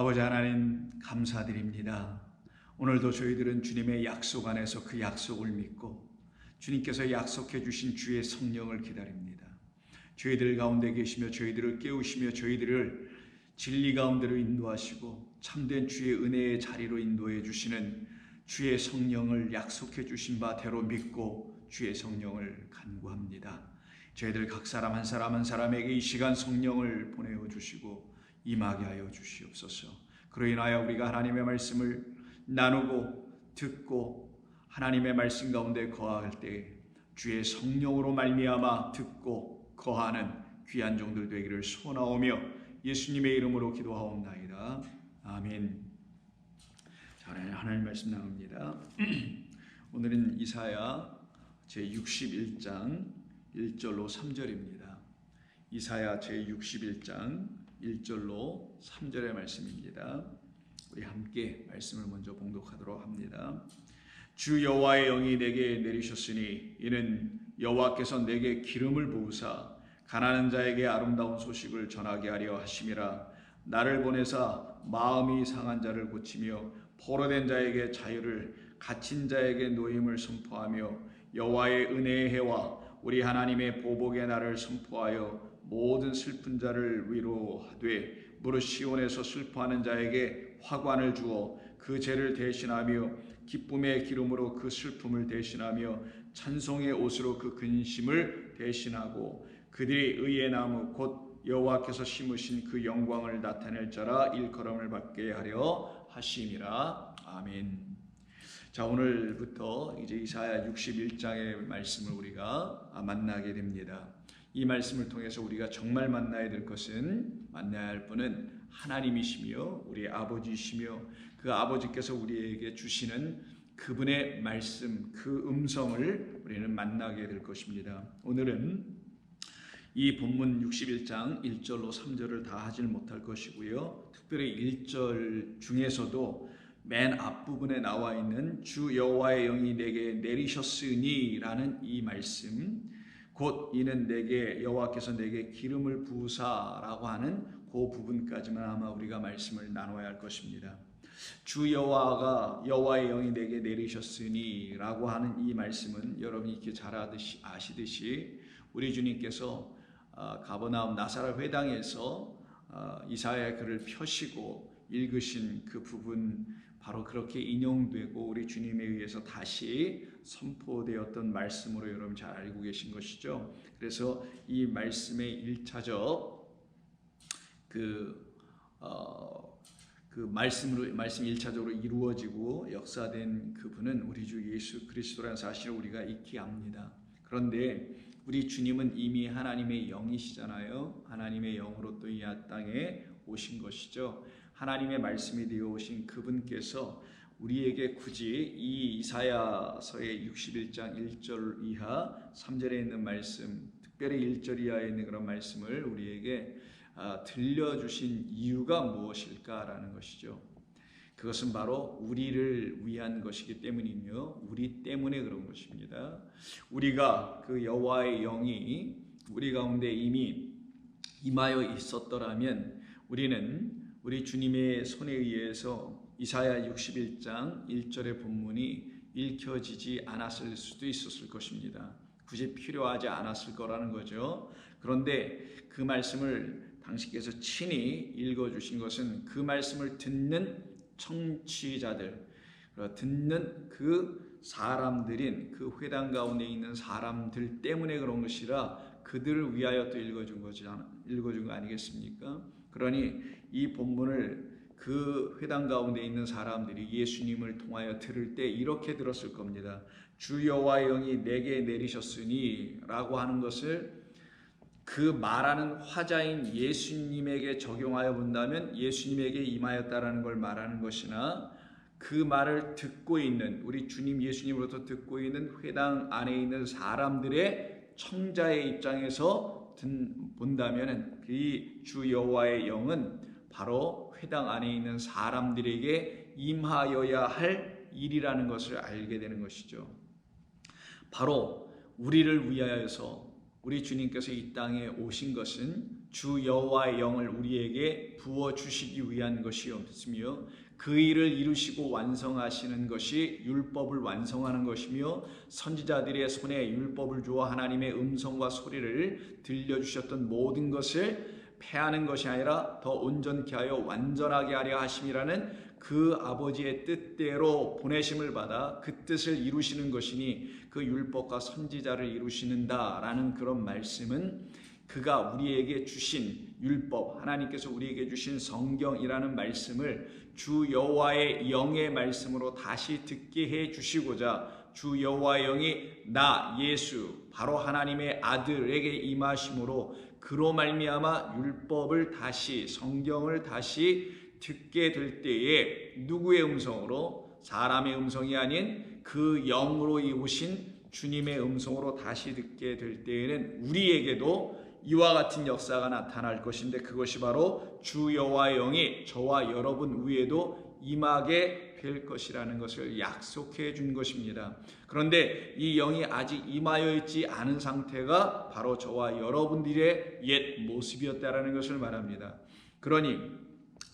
아버지 하나님 감사드립니다. 오늘도 저희들은 주님의 약속 안에서 그 약속을 믿고 주님께서 약속해 주신 주의 성령을 기다립니다. 저희들 가운데 계시며 저희들을 깨우시며 저희들을 진리 가운데로 인도하시고 참된 주의 은혜의 자리로 인도해 주시는 주의 성령을 약속해 주신 바대로 믿고 주의 성령을 간구합니다. 저희들 각 사람 한 사람 한 사람에게 이 시간 성령을 보내어 주시고 임하게 하여 주시옵소서. 그로 인하여 우리가 하나님의 말씀을 나누고 듣고 하나님의 말씀 가운데 거할 때 주의 성령으로 말미암아 듣고 거하는 귀한 종들 되기를 소원하오며 예수님의 이름으로 기도하옵나이다. 아멘. 자, 하나님 말씀 나눕니다. 오늘은 이사야 제61장 1절로 3절입니다. 이사야 제61장 1절로 3절의 말씀입니다. 우리 함께 말씀을 먼저 봉독하도록 합니다. 주 여호와의 영이 내게 내리셨으니 이는 여호와께서 내게 기름을 부으사 가난한 자에게 아름다운 소식을 전하게 하려 하심이라. 나를 보내사 마음이 상한 자를 고치며 포로된 자에게 자유를 갇힌 자에게 노임을 선포하며 여호와의 은혜의 해와 우리 하나님의 보복의 날을 선포하여 모든 슬픈 자를 위로하되 무릇 시온에서 슬퍼하는 자에게 화관을 주어 그 죄를 대신하며 기쁨의 기름으로 그 슬픔을 대신하며 찬송의 옷으로 그 근심을 대신하고 그들이 의의 나무 곧 여호와께서 심으신 그 영광을 나타낼 자라 일컬음을 받게 하려 하심이라. 아멘. 자, 오늘부터 이제 이사야 61장의 말씀을 우리가 만나게 됩니다. 이 말씀을 통해서 우리가 정말 만나야 될 것은, 만나야 할 분은 하나님이시며 우리 아버지이시며 그 아버지께서 우리에게 주시는 그분의 말씀, 그 음성을 우리는 만나게 될 것입니다. 오늘은 이 본문 61장 1절로 3절을 다 하질 못할 것이고요. 특별히 1절 중에서도 맨 앞부분에 나와 있는 주 여호와의 영이 내게 내리셨으니 라는 이 말씀, 곧 이는 내게 여호와께서 내게 기름을 부으사라고 하는 그 부분까지만 아마 우리가 말씀을 나눠야 할 것입니다. 주 여호와의 영이 내게 내리셨으니 라고 하는 이 말씀은 여러분이 이렇게 잘 아시듯이 우리 주님께서 가버나움 나사렛 회당에서 이사야의 글을 펴시고 읽으신 그 부분, 바로 그렇게 인용되고 우리 주님에 의해서 다시 선포되었던 말씀으로 여러분 잘 알고 계신 것이죠. 그래서 이 말씀의 1차적 말씀 1차적으로 이루어지고 역사된 그분은 우리 주 예수 그리스도라는 사실을 우리가 익히 압니다. 그런데 우리 주님은 이미 하나님의 영이시잖아요. 하나님의 영으로 또 이 땅에 오신 것이죠. 하나님의 말씀이 되어 오신 그분께서 우리에게 굳이 이 이사야서의 61장 1절 이하 3절에 있는 말씀, 특별히 1절 이하에 있는 그런 말씀을 우리에게 들려주신 이유가 무엇일까라는 것이죠. 그것은 바로 우리를 위한 것이기 때문이며 우리 때문에 그런 것입니다. 우리가 그 여호와의 영이 우리 가운데 이미 임하여 있었더라면 우리는 우리 주님의 손에 의해서 이사야 61장 1절의 본문이 읽혀지지 않았을 수도 있었을 것입니다. 굳이 필요하지 않았을 거라는 거죠. 그런데 그 말씀을 당신께서 친히 읽어주신 것은 그 말씀을 듣는 청취자들, 듣는 그 사람들인 그 회당 가운데 있는 사람들 때문에 그런 것이라 그들을 위하여 또 읽어준 거 아니겠습니까? 그러니 이 본문을 그 회당 가운데 있는 사람들이 예수님을 통하여 들을 때 이렇게 들었을 겁니다. 주 여호와의 영이 내게 내리셨으니 라고 하는 것을 그 말하는 화자인 예수님에게 적용하여 본다면 예수님에게 임하였다라는 걸 말하는 것이나, 그 말을 듣고 있는 우리 주님 예수님으로부터 듣고 있는 회당 안에 있는 사람들의 청자의 입장에서 본다면 이 주 여호와의 영은 바로 회당 안에 있는 사람들에게 임하여야 할 일이라는 것을 알게 되는 것이죠. 바로 우리를 위하여서 우리 주님께서 이 땅에 오신 것은 주 여호와의 영을 우리에게 부어 주시기 위한 것이었으며 그 일을 이루시고 완성하시는 것이 율법을 완성하는 것이며 선지자들의 손에 율법을 주어 하나님의 음성과 소리를 들려주셨던 모든 것을 폐하는 것이 아니라 더 온전케 하여 완전하게 하려 하심이라는 그 아버지의 뜻대로 보내심을 받아 그 뜻을 이루시는 것이니 그 율법과 선지자를 이루시는다라는 그런 말씀은 그가 우리에게 주신 율법, 하나님께서 우리에게 주신 성경이라는 말씀을 주 여호와의 영의 말씀으로 다시 듣게 해 주시고자 주 여호와의 영이 나 예수 바로 하나님의 아들에게 임하심으로 그로 말미암아 율법을 다시 성경을 다시 듣게 될 때에 누구의 음성으로? 사람의 음성이 아닌 그 영으로 오신 주님의 음성으로 다시 듣게 될 때에는 우리에게도 이와 같은 역사가 나타날 것인데 그것이 바로 주 여호와의 영이 저와 여러분 위에도 임하게 될 것이라는 것을 약속해 준 것입니다. 그런데 이 영이 아직 임하여 있지 않은 상태가 바로 저와 여러분들의 옛 모습이었다라는 것을 말합니다. 그러니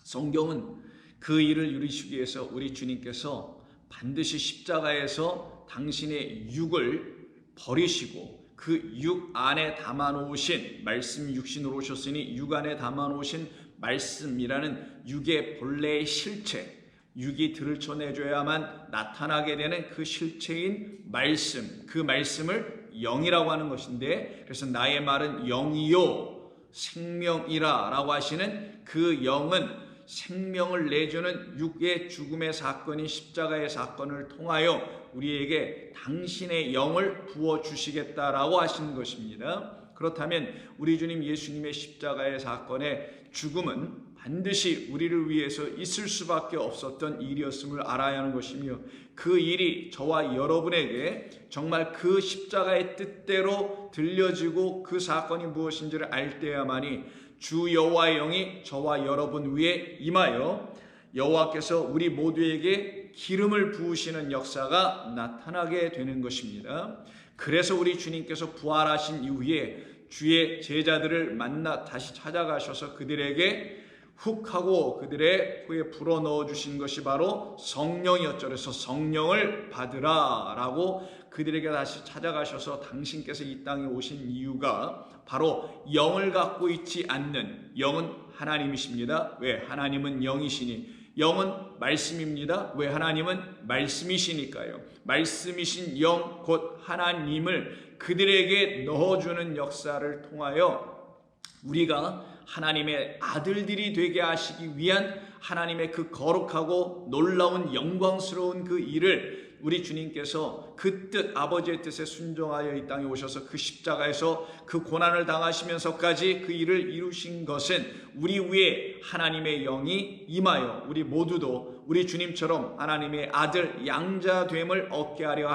성경은 그 일을 이루시기 위해서 우리 주님께서 반드시 십자가에서 당신의 육을 버리시고 그 육 안에 담아놓으신 말씀 육신으로 오셨으니 육 안에 담아놓으신 말씀이라는 육의 본래의 실체, 육이 들춰내줘야만 나타나게 되는 그 실체인 말씀, 그 말씀을 영이라고 하는 것인데 그래서 나의 말은 영이요 생명이라 라고 하시는 그 영은 생명을 내주는 육의 죽음의 사건인 십자가의 사건을 통하여 우리에게 당신의 영을 부어주시겠다라고 하시는 것입니다. 그렇다면 우리 주님 예수님의 십자가의 사건의 죽음은 반드시 우리를 위해서 있을 수밖에 없었던 일이었음을 알아야 하는 것이며 그 일이 저와 여러분에게 정말 그 십자가의 뜻대로 들려지고 그 사건이 무엇인지를 알 때야만이 주 여호와의 영이 저와 여러분 위에 임하여 여호와께서 우리 모두에게 기름을 부으시는 역사가 나타나게 되는 것입니다. 그래서 우리 주님께서 부활하신 이후에 주의 제자들을 만나 다시 찾아가셔서 그들에게 훅 하고 그들의 코에 불어넣어 주신 것이 바로 성령이었죠. 그래서 성령을 받으라 라고 그들에게 다시 찾아가셔서 당신께서 이 땅에 오신 이유가 바로 영을 갖고 있지 않는 영은 하나님이십니다. 왜? 하나님은 영이시니. 영은 말씀입니다. 왜? 하나님은 말씀이시니까요. 말씀이신 영 곧 하나님을 그들에게 넣어주는 역사를 통하여 우리가 하나님의 아들들이 되게 하시기 위한 하나님의 그 거룩하고 놀라운 영광스러운 그 일을 우리 주님께서 그 뜻, 아버지의 뜻에 순종하여 이 땅에 오셔서 그 십자가에서 그 고난을 당하시면서까지 그 일을 이루신 것은 우리 위에 하나님의 영이 임하여 우리 모두도 우리 주님처럼 하나님의 아들 양자됨을 얻게 하려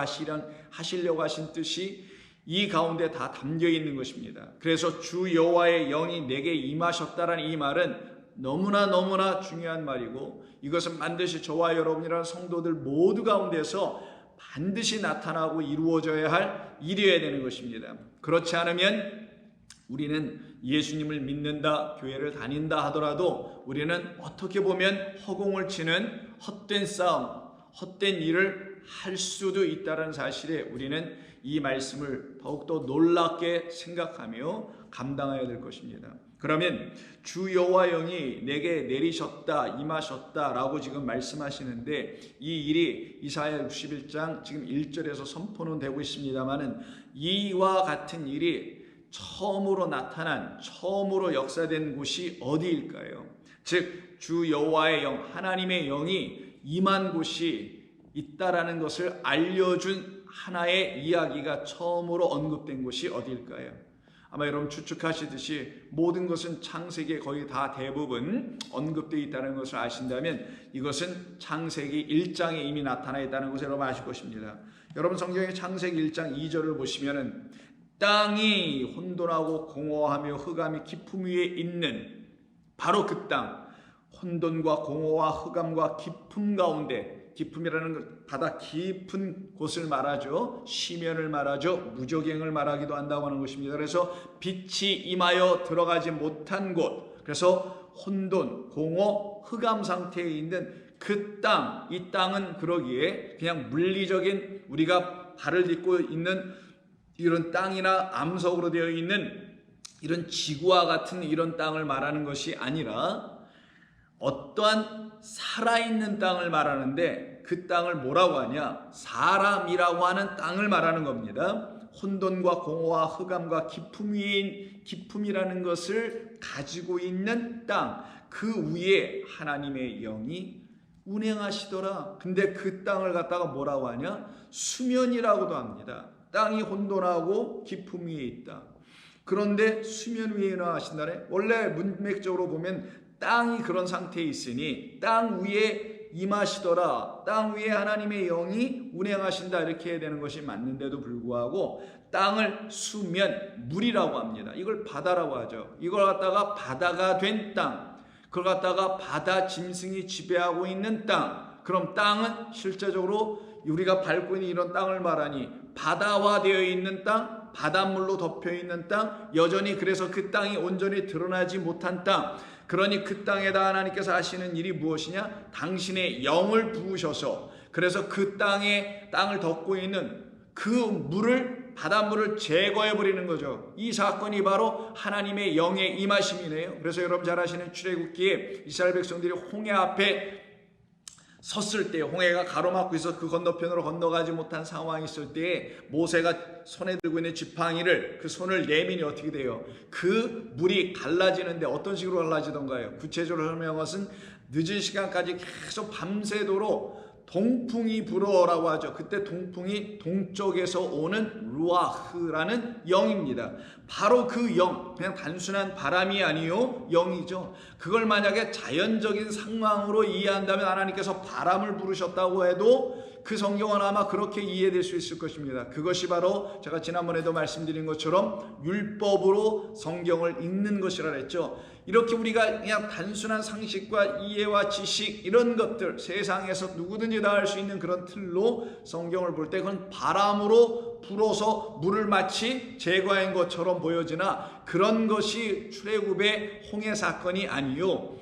하시려고 하신 뜻이 이 가운데 다 담겨 있는 것입니다. 그래서 주 여호와의 영이 내게 임하셨다라는 이 말은 너무나 중요한 말이고 이것은 반드시 저와 여러분이라는 성도들 모두 가운데서 반드시 나타나고 이루어져야 할 일이어야 되는 것입니다. 그렇지 않으면 우리는 예수님을 믿는다, 교회를 다닌다 하더라도 우리는 어떻게 보면 허공을 치는 헛된 싸움, 헛된 일을 할 수도 있다는 사실에 우리는 이 말씀을 더욱더 놀랍게 생각하며 감당해야 될 것입니다. 그러면 주 여호와 영이 내게 내리셨다, 임하셨다라고 지금 말씀하시는데 이 일이 이사야 61장 지금 1절에서 선포는 되고 있습니다만은 이와 같은 일이 처음으로 나타난, 처음으로 역사된 곳이 어디일까요? 즉 주 여호와의 영, 하나님의 영이 임한 곳이 있다라는 것을 알려준 하나의 이야기가 처음으로 언급된 곳이 어디일까요? 아마 여러분 추측하시듯이 모든 것은 창세기에 거의 다 대부분 언급되어 있다는 것을 아신다면 이것은 창세기 1장에 이미 나타나 있다는 것을 여러분 아실 것입니다. 여러분 성경의 창세기 1장 2절을 보시면은 땅이 혼돈하고 공허하며 흑암이 깊음 위에 있는 바로 그 땅, 혼돈과 공허와 흑암과 깊음 가운데 깊음이라는 것, 바다 깊은 곳을 말하죠. 시면을 말하죠. 무저갱을 말하기도 한다고 하는 것입니다. 그래서 빛이 임하여 들어가지 못한 곳, 그래서 혼돈, 공허, 흑암 상태에 있는 그 땅, 이 땅은 그러기에 그냥 물리적인 우리가 발을 딛고 있는 이런 땅이나 암석으로 되어 있는 이런 지구와 같은 이런 땅을 말하는 것이 아니라 어떠한 살아있는 땅을 말하는데, 그 땅을 뭐라고 하냐? 사람이라고 하는 땅을 말하는 겁니다. 혼돈과 공허와 흑암과 기품이라는 것을 가지고 있는 땅, 그 위에 하나님의 영이 운행하시더라. 근데 그 땅을 갖다가 뭐라고 하냐? 수면이라고도 합니다. 땅이 혼돈하고 기품 위에 있다. 그런데 수면 위에 하신다네. 원래 문맥적으로 보면 땅이 그런 상태에 있으니 땅 위에 임하시더라, 땅 위에 하나님의 영이 운행하신다, 이렇게 해야 되는 것이 맞는데도 불구하고 땅을 수면, 물이라고 합니다. 이걸 바다라고 하죠. 이걸 갖다가 바다가 된 땅, 그걸 갖다가 바다 짐승이 지배하고 있는 땅. 그럼 땅은 실제적으로 우리가 밟고 있는 이런 땅을 말하니 바다화되어 있는 땅, 바닷물로 덮여 있는 땅, 여전히 그래서 그 땅이 온전히 드러나지 못한 땅. 그러니 그 땅에다 하나님께서 하시는 일이 무엇이냐? 당신의 영을 부으셔서, 그래서 그 땅을 덮고 있는 그 물을, 바닷물을 제거해 버리는 거죠. 이 사건이 바로 하나님의 영의 임하심이네요. 그래서 여러분 잘 아시는 출애굽기에 이스라엘 백성들이 홍해 앞에 섰을 때, 홍해가 가로막고 있어 그 건너편으로 건너가지 못한 상황이 있을 때에 모세가 손에 들고 있는 지팡이를, 그 손을 내밀이 어떻게 돼요? 그 물이 갈라지는데 어떤 식으로 갈라지던가요? 구체적으로 설명한 것은 늦은 시간까지 계속 밤새도록 동풍이 불어라고 하죠. 그때 동풍이 동쪽에서 오는 루아흐라는 영입니다. 바로 그 영, 그냥 단순한 바람이 아니요, 영이죠. 그걸 만약에 자연적인 상황으로 이해한다면 하나님께서 바람을 부르셨다고 해도 그 성경은 아마 그렇게 이해될 수 있을 것입니다. 그것이 바로 제가 지난번에도 말씀드린 것처럼 율법으로 성경을 읽는 것이라 했죠. 이렇게 우리가 그냥 단순한 상식과 이해와 지식, 이런 것들, 세상에서 누구든지 다 할 수 있는 그런 틀로 성경을 볼 때 그건 바람으로 불어서 물을 마치 제거한 것처럼 보여지나, 그런 것이 출애굽의 홍해 사건이 아니요,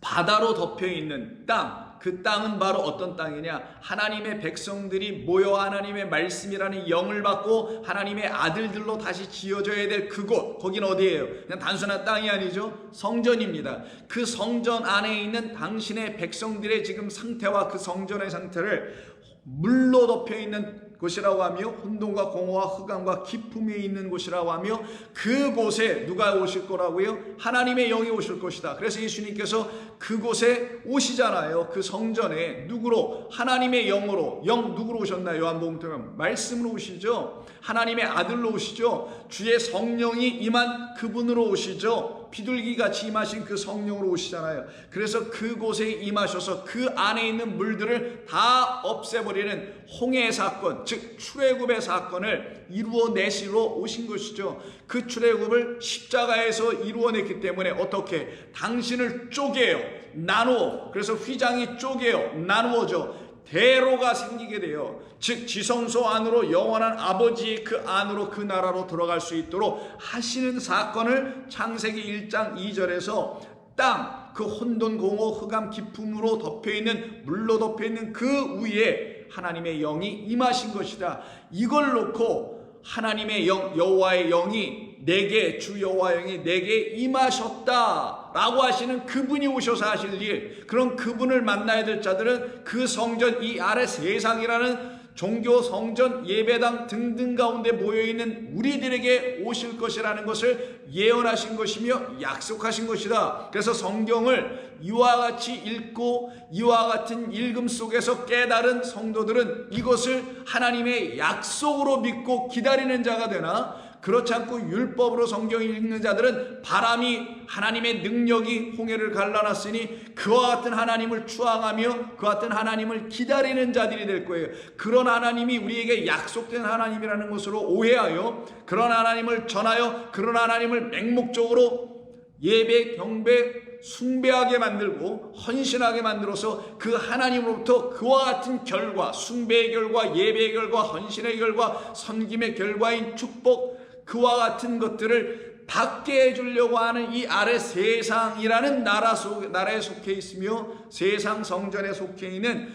바다로 덮여있는 땅, 그 땅은 바로 어떤 땅이냐? 하나님의 백성들이 모여 하나님의 말씀이라는 영을 받고 하나님의 아들들로 다시 지어져야 될 그곳, 거긴 어디예요? 그냥 단순한 땅이 아니죠. 성전입니다. 그 성전 안에 있는 당신의 백성들의 지금 상태와 그 성전의 상태를 물로 덮여있는 곳이라고 하며, 혼돈과 공허와 흑암과 기품이 있는 곳이라고 하며, 그곳에 누가 오실 거라고요? 하나님의 영이 오실 것이다. 그래서 예수님께서 그곳에 오시잖아요. 그 성전에 누구로? 하나님의 영으로. 영 누구로 오셨나요? 요한복음 통해 말씀으로 오시죠. 하나님의 아들로 오시죠. 주의 성령이 임한 그분으로 오시죠. 비둘기같이 임하신 그 성령으로 오시잖아요. 그래서 그곳에 임하셔서 그 안에 있는 물들을 다 없애버리는 홍해의 사건, 즉 출애굽의 사건을 이루어내시러 오신 것이죠. 그 출애굽을 십자가에서 이루어냈기 때문에 어떻게? 당신을 쪼개요, 나누어. 그래서 휘장이 쪼개요, 나누어져. 대로가 생기게 돼요. 즉 지성소 안으로, 영원한 아버지의 그 안으로, 그 나라로 들어갈 수 있도록 하시는 사건을 창세기 1장 2절에서 땅, 그 혼돈, 공허, 흑암, 기품으로 덮여있는, 물로 덮여있는 그 위에 하나님의 영이 임하신 것이다. 이걸 놓고 하나님의 영, 여호와의 영이 내게, 주 여호와의 영이 내게 임하셨다 라고 하시는 그분이 오셔서 하실 일, 그런 그분을 만나야 될 자들은 그 성전, 이 아래 세상이라는 종교, 성전, 예배당 등등 가운데 모여있는 우리들에게 오실 것이라는 것을 예언하신 것이며 약속하신 것이다. 그래서 성경을 이와 같이 읽고 이와 같은 읽음 속에서 깨달은 성도들은 이것을 하나님의 약속으로 믿고 기다리는 자가 되나, 그렇지 않고 율법으로 성경을 읽는 자들은 바람이, 하나님의 능력이 홍해를 갈라놨으니 그와 같은 하나님을 추앙하며 그와 같은 하나님을 기다리는 자들이 될 거예요. 그런 하나님이 우리에게 약속된 하나님이라는 것으로 오해하여, 그런 하나님을 전하여, 그런 하나님을 맹목적으로 예배, 경배, 숭배하게 만들고 헌신하게 만들어서 그 하나님으로부터 그와 같은 결과, 숭배의 결과, 예배의 결과, 헌신의 결과, 섬김의 결과인 축복, 그와 같은 것들을 받게 해주려고 하는 이 아래 세상이라는 나라에 속해 있으며, 세상 성전에 속해 있는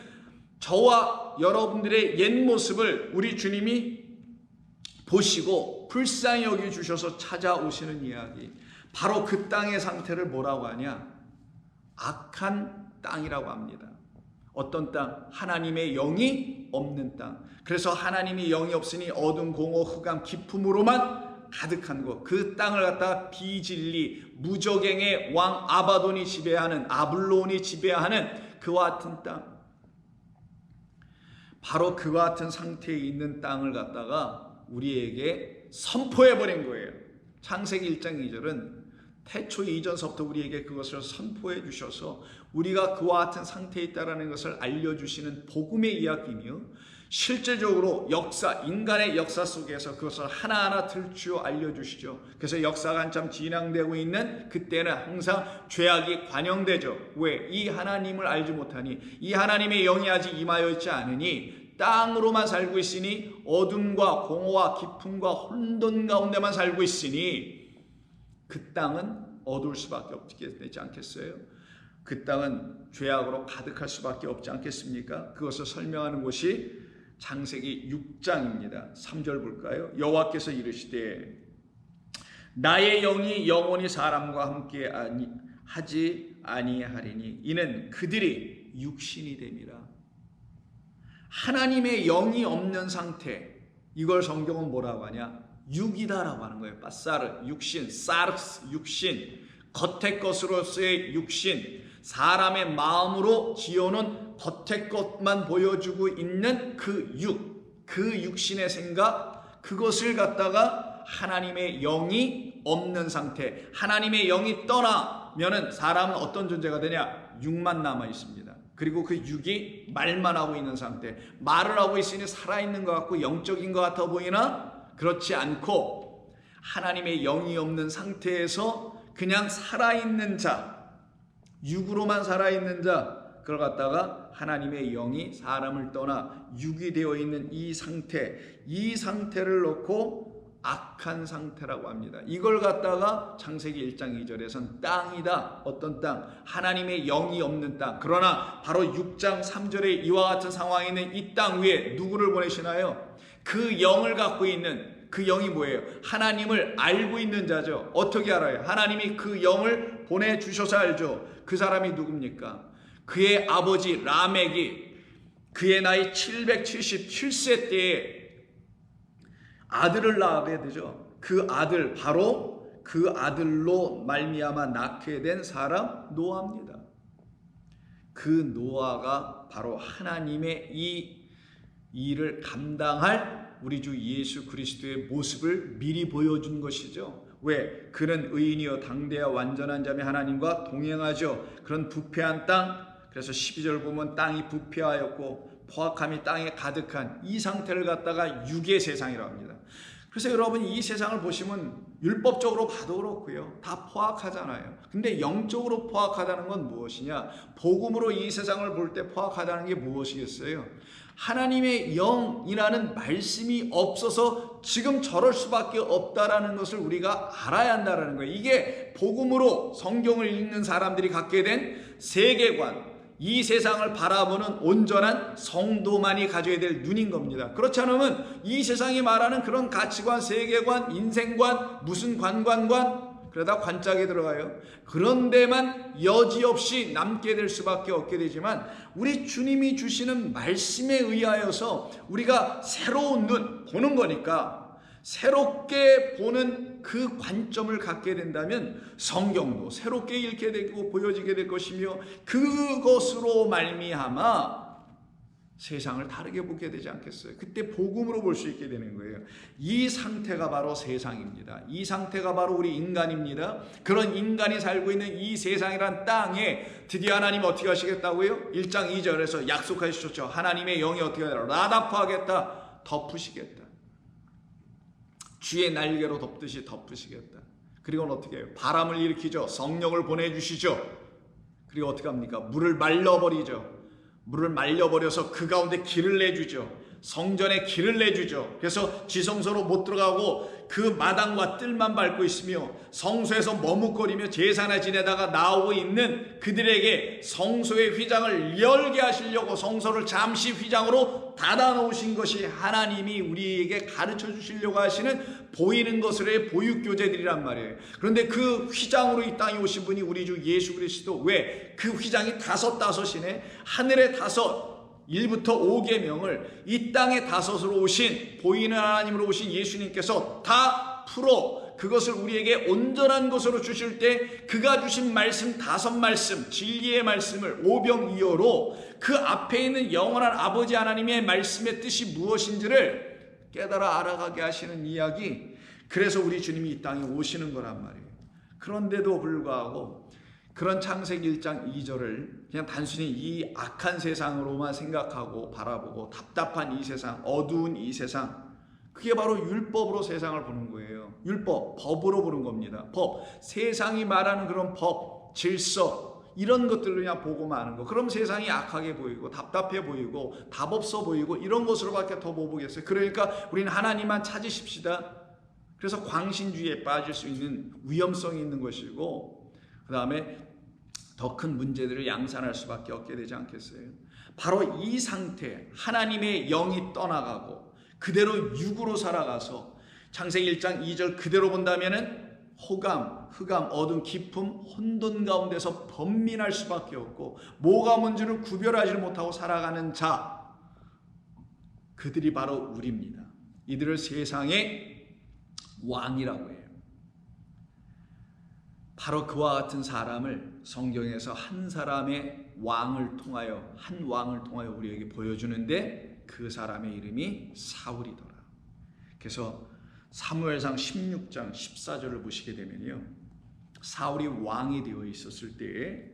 저와 여러분들의 옛 모습을 우리 주님이 보시고 불쌍히 여겨주셔서 찾아오시는 이야기, 바로 그 땅의 상태를 뭐라고 하냐? 악한 땅이라고 합니다. 어떤 땅? 하나님의 영이 없는 땅. 그래서 하나님이 영이 없으니 어둠, 공허, 흑암, 기품으로만 가득한 것, 그 땅을 갖다가 비진리, 무적행의 왕 아바돈이 지배하는, 아블론이 지배하는 그와 같은 땅, 바로 그와 같은 상태에 있는 땅을 갖다가 우리에게 선포해버린 거예요. 창세기 1장 2절은 태초 이전서부터 우리에게 그것을 선포해 주셔서 우리가 그와 같은 상태에 있다는 것을 알려주시는 복음의 이야기이며, 실제적으로 인간의 역사 속에서 그것을 하나하나 들추어 알려주시죠. 그래서 역사가 한참 진행되고 있는 그때는 항상 죄악이 관영되죠. 왜? 이 하나님을 알지 못하니, 이 하나님의 영이 아직 임하여 있지 않으니 땅으로만 살고 있으니, 어둠과 공허와 기품과 혼돈 가운데만 살고 있으니 그 땅은 어두울 수밖에 없게 되지 않겠어요? 그 땅은 죄악으로 가득할 수밖에 없지 않겠습니까? 그것을 설명하는 곳이 창세기 6장입니다. 3절 볼까요? 여호와께서 이르시되 나의 영이 영원히 사람과 함께 하지 아니하리니 이는 그들이 육신이 됨이라. 하나님의 영이 없는 상태, 이걸 성경은 뭐라고 하냐? 육이다라고 하는 거예요. 바사르, 육신, 사르스, 육신, 겉의 것으로서의 육신, 사람의 마음으로 지어놓은 겉의 것만 보여주고 있는 그 육신의 생각, 그것을 갖다가 하나님의 영이 없는 상태, 하나님의 영이 떠나면은 사람은 어떤 존재가 되냐? 육만 남아 있습니다. 그리고 그 육이 말만 하고 있는 상태, 말을 하고 있으니 살아있는 것 같고 영적인 것 같아 보이나 그렇지 않고, 하나님의 영이 없는 상태에서 그냥 살아있는 자, 육으로만 살아있는 자, 그걸 갖다가 하나님의 영이 사람을 떠나 육이 되어 있는 이 상태를 놓고 악한 상태라고 합니다. 이걸 갖다가 창세기 1장 2절에선 땅이다. 어떤 땅? 하나님의 영이 없는 땅. 그러나 바로 6장 3절에 이와 같은 상황에 있는 이 땅 위에 누구를 보내시나요? 그 영을 갖고 있는, 그 영이 뭐예요? 하나님을 알고 있는 자죠. 어떻게 알아요? 하나님이 그 영을 보내주셔서 알죠. 그 사람이 누굽니까? 그의 아버지 라멕이 그의 나이 777세 때에 아들을 낳게 되죠. 그 아들, 바로 그 아들로 말미암아 낳게 된 사람 노아입니다. 그 노아가 바로 하나님의 이 일을 감당할 우리 주 예수 그리스도의 모습을 미리 보여준 것이죠. 왜? 그는 의인이여 당대와 완전한 자며 하나님과 동행하죠. 그런 부패한 땅, 그래서 12절 보면 땅이 부패하였고 포악함이 땅에 가득한 이 상태를 갖다가 육의 세상이라고 합니다. 그래서 여러분, 이 세상을 보시면 율법적으로 봐도 그렇고요, 다 포악하잖아요. 근데 영적으로 포악하다는 건 무엇이냐? 복음으로 이 세상을 볼 때 포악하다는 게 무엇이겠어요? 하나님의 영이라는 말씀이 없어서 지금 저럴 수밖에 없다라는 것을 우리가 알아야 한다는 거예요. 이게 복음으로 성경을 읽는 사람들이 갖게 된 세계관, 이 세상을 바라보는 온전한 성도만이 가져야 될 눈인 겁니다. 그렇지 않으면 이 세상이 말하는 그런 가치관, 세계관, 인생관, 무슨 관관관, 그러다 관짝에 들어가요. 그런 데만 여지없이 남게 될 수밖에 없게 되지만, 우리 주님이 주시는 말씀에 의하여서 우리가 새로운 눈 보는 거니까, 새롭게 보는 그 관점을 갖게 된다면 성경도 새롭게 읽게 되고 보여지게 될 것이며, 그것으로 말미암아 세상을 다르게 보게 되지 않겠어요? 그때 복음으로 볼 수 있게 되는 거예요. 이 상태가 바로 세상입니다. 이 상태가 바로 우리 인간입니다. 그런 인간이 살고 있는 이 세상이란 땅에 드디어 하나님 어떻게 하시겠다고요? 1장 2절에서 약속하셨죠. 하나님의 영이 어떻게 하라? 라다프하겠다. 덮으시겠다. 쥐의 날개로 덮듯이 덮으시겠다. 그리고는 어떻게 해요? 바람을 일으키죠. 성령을 보내주시죠. 그리고 어떻게 합니까? 물을 말려버리죠. 물을 말려버려서 그 가운데 길을 내주죠. 성전에 길을 내주죠. 그래서 지성소로 못 들어가고 그 마당과 뜰만 밟고 있으며 성소에서 머뭇거리며 제사나 지내다가 나오고 있는 그들에게 성소의 휘장을 열게 하시려고 성소를 잠시 휘장으로 닫아놓으신 것이 하나님이 우리에게 가르쳐 주시려고 하시는 보이는 것으로의 보육교제들이란 말이에요. 그런데 그 휘장으로 이 땅에 오신 분이 우리 주 예수 그리스도. 왜? 그 휘장이 다섯이네. 하늘의 1부터 5계명을 이 땅의 5으로 오신 보이는 하나님으로 오신 예수님께서 다 풀어 그것을 우리에게 온전한 것으로 주실 때 그가 주신 말씀 5말씀 진리의 말씀을 오병이어로 그 앞에 있는 영원한 아버지 하나님의 말씀의 뜻이 무엇인지를 깨달아 알아가게 하시는 이야기. 그래서 우리 주님이 이 땅에 오시는 거란 말이에요. 그런데도 불구하고 그런 창세기 1장 2절을 그냥 단순히 이 악한 세상으로만 생각하고 바라보고 답답한 이 세상, 어두운 이 세상, 그게 바로 율법으로 세상을 보는 거예요. 율법, 법으로 보는 겁니다. 법, 세상이 말하는 그런 법, 질서 이런 것들을 그냥 보고 마는 거. 그럼 세상이 악하게 보이고 답답해 보이고 답 없어 보이고 이런 것으로밖에 더 못 보겠어요. 그러니까 우리는 하나님만 찾으십시다. 그래서 광신주의에 빠질 수 있는 위험성이 있는 것이고 그 다음에 더 큰 문제들을 양산할 수밖에 없게 되지 않겠어요? 바로 이 상태, 하나님의 영이 떠나가고 그대로 육으로 살아가서 창세기 1장 2절 그대로 본다면은 호감, 흑암, 어둠, 기품, 혼돈 가운데서 번민할 수밖에 없고 뭐가 뭔지를 구별하지 못하고 살아가는 자, 그들이 바로 우리입니다. 이들을 세상의 왕이라고 해요. 바로 그와 같은 사람을 성경에서 한 사람의 왕을 통하여 우리에게 보여주는데 그 사람의 이름이 사울이더라. 그래서 사무엘상 16장 14절을 보시게 되면요, 사울이 왕이 되어 있었을 때에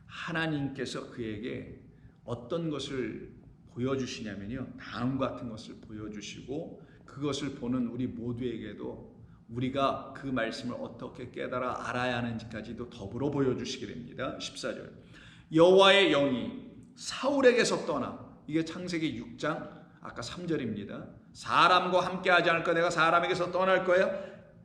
하나님께서 그에게 어떤 것을 보여주시냐면요, 다음과 같은 것을 보여주시고 그것을 보는 우리 모두에게도 우리가 그 말씀을 어떻게 깨달아 알아야 하는지까지도 더불어 보여주시게 됩니다. 14절 여호와의 영이 사울에게서 떠나, 이게 창세기 6장 아까 3절입니다. 사람과 함께 하지 않을까? 내가 사람에게서 떠날 거야?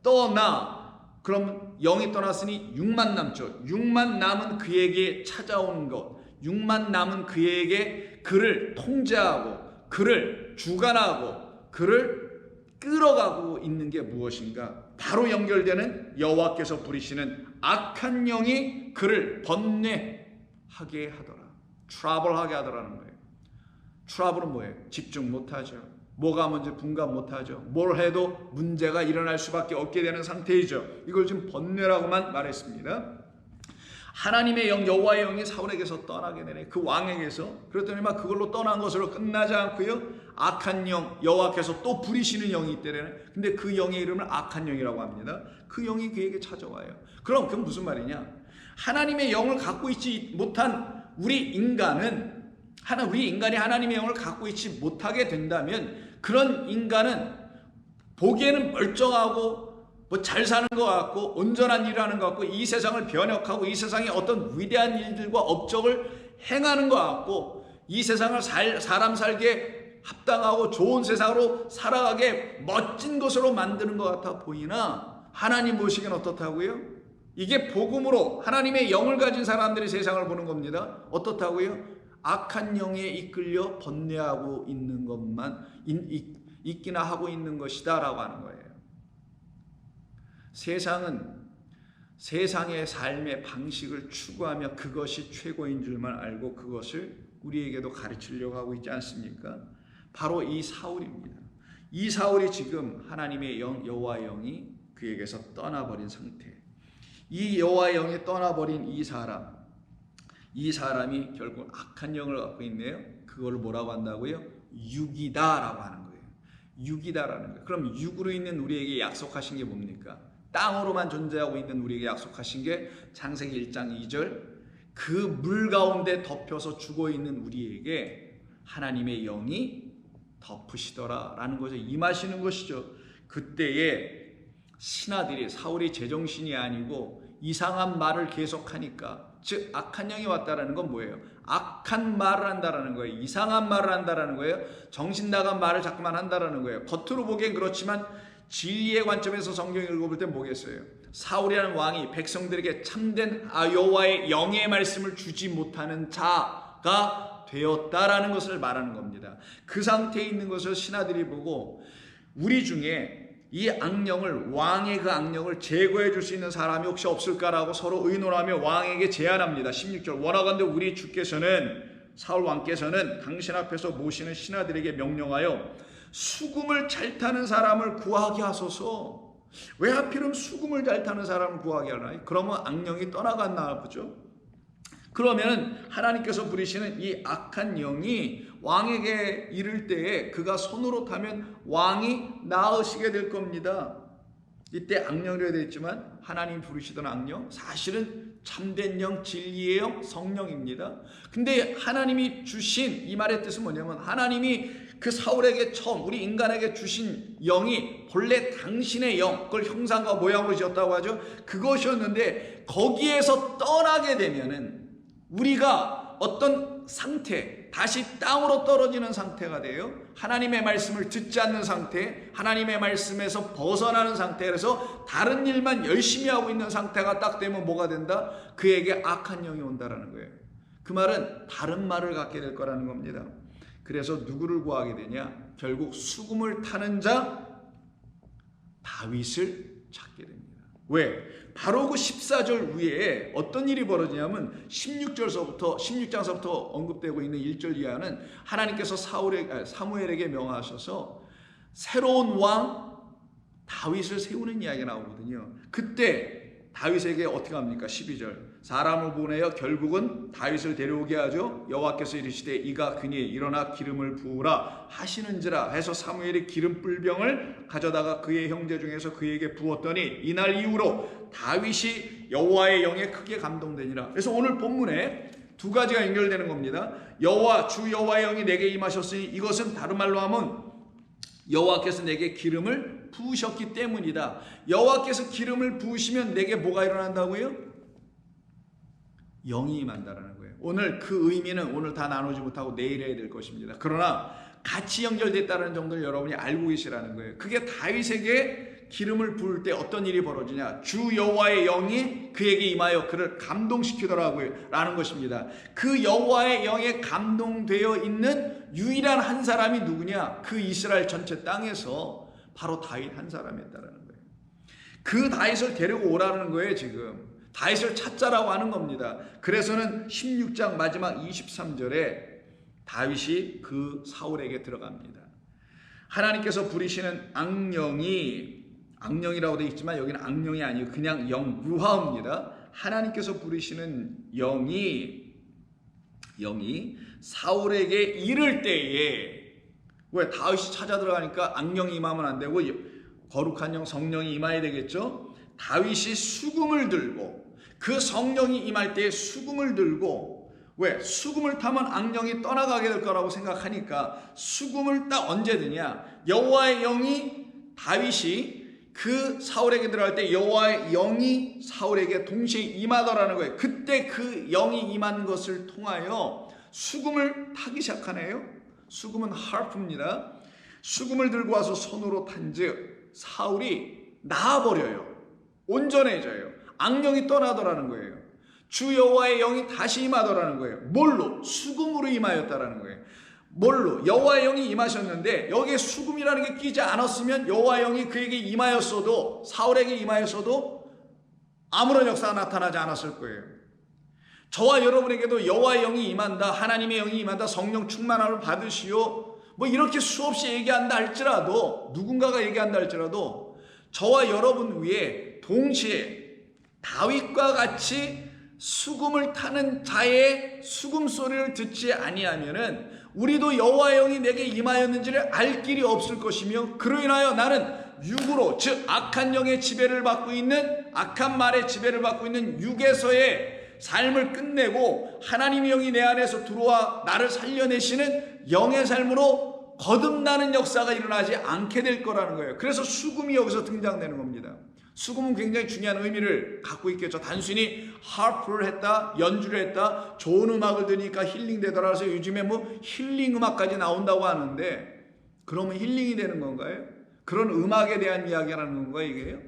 떠나. 그럼 영이 떠났으니 6만 남죠. 6만 남은 그에게 찾아오는 것, 6만 남은 그에게 그를 통제하고 그를 주관하고 그를 끌어가고 있는 게 무엇인가? 바로 연결되는 여호와께서 부리시는 악한 영이 그를 번뇌하게 하더라. 트러블하게 하더라는 거예요. 트러블은 뭐예요? 집중 못하죠. 뭐가 뭔지 분간 못하죠. 뭘 해도 문제가 일어날 수밖에 없게 되는 상태이죠. 이걸 지금 번뇌라고만 말했습니다. 하나님의 영, 여호와의 영이 사울에게서 떠나게 되네. 그 왕에게서. 그랬더니 막 그걸로 떠난 것으로 끝나지 않고요, 악한 영, 여호와께서 또 부리시는 영이 있대요. 근데 그 영의 이름을 악한 영이라고 합니다. 그 영이 그에게 찾아와요. 그럼 그건 무슨 말이냐? 하나님의 영을 갖고 있지 못한 우리 인간이 하나님의 영을 갖고 있지 못하게 된다면 그런 인간은 보기에는 멀쩡하고 잘 사는 것 같고 온전한 일을 하는 것 같고 이 세상을 변혁하고 이 세상에 어떤 위대한 일들과 업적을 행하는 것 같고 이 세상을 사람 살게 합당하고 좋은 세상으로 살아가게 멋진 것으로 만드는 것 같아 보이나 하나님 보시기엔 어떻다고요? 이게 복음으로 하나님의 영을 가진 사람들이 세상을 보는 겁니다. 어떻다고요? 악한 영에 이끌려 번뇌하고 있는 것만 있기나 하고 있는 것이다 라고 하는 거예요. 세상은 세상의 삶의 방식을 추구하며 그것이 최고인 줄만 알고 그것을 우리에게도 가르치려고 하고 있지 않습니까? 바로 이 사울입니다. 이 사울이 지금 하나님의 영, 여호와의 영이 그에게서 떠나버린 상태. 이 여호와의 영이 떠나버린 이 사람이 결국 악한 영을 갖고 있네요. 그걸 뭐라고 한다고요? 육이다라고 하는 거예요. 육이다라는 거예요. 그럼 육으로 있는 우리에게 약속하신 게 뭡니까? 땅으로만 존재하고 있는 우리에게 약속하신 게 창세기 1장 2절 그 물 가운데 덮여서 죽어있는 우리에게 하나님의 영이 덮으시더라 라는 것을 임하시는 것이죠. 그때에 신하들이, 사울이 제정신이 아니고 이상한 말을 계속하니까 즉 악한 영이 왔다라는 건 뭐예요? 악한 말을 한다라는 거예요. 이상한 말을 한다라는 거예요. 정신 나간 말을 자꾸만 한다라는 거예요. 겉으로 보기엔 그렇지만 진리의 관점에서 성경 읽어볼 때 뭐겠어요? 사울이라는 왕이 백성들에게 참된 여호와의 영의 말씀을 주지 못하는 자가 되었다라는 것을 말하는 겁니다. 그 상태에 있는 것을 신하들이 보고 우리 중에 이 악령을, 왕의 그 악령을 제거해 줄 수 있는 사람이 혹시 없을까라고 서로 의논하며 왕에게 제안합니다. 16절 원하건대 우리 주께서는, 사울 왕께서는 당신 앞에서 모시는 신하들에게 명령하여 수금을 잘 타는 사람을 구하게 하소서. 왜 하필은 수금을 잘 타는 사람을 구하게 하나요? 그러면 악령이 떠나갔나 보죠. 그러면 하나님께서 부리시는 이 악한 영이 왕에게 이를 때에 그가 손으로 타면 왕이 나으시게 될 겁니다. 이때 악령이라고 되어 있지만 하나님 부르시던 악령, 사실은 참된 영, 진리의 영, 성령입니다. 근데 하나님이 주신 이 말의 뜻은 뭐냐면 하나님이 그 사울에게 처음 우리 인간에게 주신 영이 본래 당신의 영, 그걸 형상과 모양으로 지었다고 하죠. 그것이었는데 거기에서 떠나게 되면은 우리가 어떤 상태, 다시 땅으로 떨어지는 상태가 돼요. 하나님의 말씀을 듣지 않는 상태, 하나님의 말씀에서 벗어나는 상태, 그래서 다른 일만 열심히 하고 있는 상태가 딱 되면 뭐가 된다? 그에게 악한 영이 온다라는 거예요. 그 말은 다른 말을 갖게 될 거라는 겁니다. 그래서 누구를 구하게 되냐? 결국 수금을 타는 자 다윗을 찾게 됩니다. 왜? 바로 그 14절 위에 어떤 일이 벌어지냐면 16장서부터 언급되고 있는 1절 이하는 하나님께서 사무엘에게 명하셔서 새로운 왕 다윗을 세우는 이야기가 나오거든요. 그때 다윗에게 어떻게 합니까? 12절 사람을 보내어 결국은 다윗을 데려오게 하죠. 여호와께서 이르시되 이가 그니 일어나 기름을 부으라 하시는지라 해서 사무엘이 기름 뿔병을 가져다가 그의 형제 중에서 그에게 부었더니 이날 이후로 다윗이 여호와의 영에 크게 감동되니라. 그래서 오늘 본문에 두 가지가 연결되는 겁니다. 주 여호와의 영이 내게 임하셨으니 이것은 다른 말로 하면 여호와께서 내게 기름을 부으셨기 때문이다. 여호와께서 기름을 부으시면 내게 뭐가 일어난다고요? 영이 임한다라는 거예요. 오늘 그 의미는 오늘 다 나누지 못하고 내일 해야 될 것입니다. 그러나 같이 연결됐다는 정도를 여러분이 알고 계시라는 거예요. 그게 다윗에게 기름을 부을 때 어떤 일이 벌어지냐? 주 여호와의 영이 그에게 임하여 그를 감동시키더라고요 라는 것입니다. 그 여호와의 영에 감동되어 있는 유일한 한 사람이 누구냐? 그 이스라엘 전체 땅에서 바로 다윗 한 사람이었다라는 거예요. 그 다윗을 데리고 오라는 거예요. 지금 다윗을 찾자라고 하는 겁니다. 그래서는 16장 마지막 23절에 다윗이 그 사울에게 들어갑니다. 하나님께서 부리시는 악령이라고 되어 있지만 여기는 악령이 아니고 그냥 영, 루하입니다. 하나님께서 부리시는 영이 사울에게 이를 때에, 왜 다윗이 찾아 들어가니까 악령이 임하면 안 되고 거룩한 영, 성령이 임해야 되겠죠. 다윗이 수금을 들고 그 성령이 임할 때에 수금을 들고, 왜? 수금을 타면 악령이 떠나가게 될 거라고 생각하니까 수금을 딱 언제 드냐? 여호와의 영이 다윗이 그 사울에게 들어갈 때 여호와의 영이 사울에게 동시에 임하더라는 거예요. 그때 그 영이 임한 것을 통하여 수금을 타기 시작하네요. 수금은 하프입니다. 수금을 들고 와서 손으로 탄즉 사울이 나아버려요. 온전해져요. 악령이 떠나더라는 거예요. 주 여호와의 영이 다시 임하더라는 거예요. 뭘로? 수금으로 임하였다라는 거예요. 뭘로? 여호와의 영이 임하셨는데 여기에 수금이라는 게 끼지 않았으면 여호와의 영이 그에게 임하였어도, 사울에게 임하였어도 아무런 역사가 나타나지 않았을 거예요. 저와 여러분에게도 여호와의 영이 임한다, 하나님의 영이 임한다, 성령 충만함을 받으시오, 뭐 이렇게 수없이 얘기한다 할지라도, 누군가가 얘기한다 할지라도 저와 여러분 위에 동시에 다윗과 같이 수금을 타는 자의 수금 소리를 듣지 아니하면은 우리도 여호와의 영이 내게 임하였는지를 알 길이 없을 것이며, 그로 인하여 나는 육으로, 즉 악한 영의 지배를 받고 있는, 악한 말의 지배를 받고 있는 육에서의 삶을 끝내고 하나님의 영이 내 안에서 들어와 나를 살려내시는 영의 삶으로 거듭나는 역사가 일어나지 않게 될 거라는 거예요. 그래서 수금이 여기서 등장되는 겁니다. 수금은 굉장히 중요한 의미를 갖고 있겠죠. 단순히 하프를 했다, 연주를 했다, 좋은 음악을 들으니까 힐링되더라 해서 요즘에 뭐 힐링 음악까지 나온다고 하는데 그러면 힐링이 되는 건가요? 그런 음악에 대한 이야기라는 건가요, 이게요?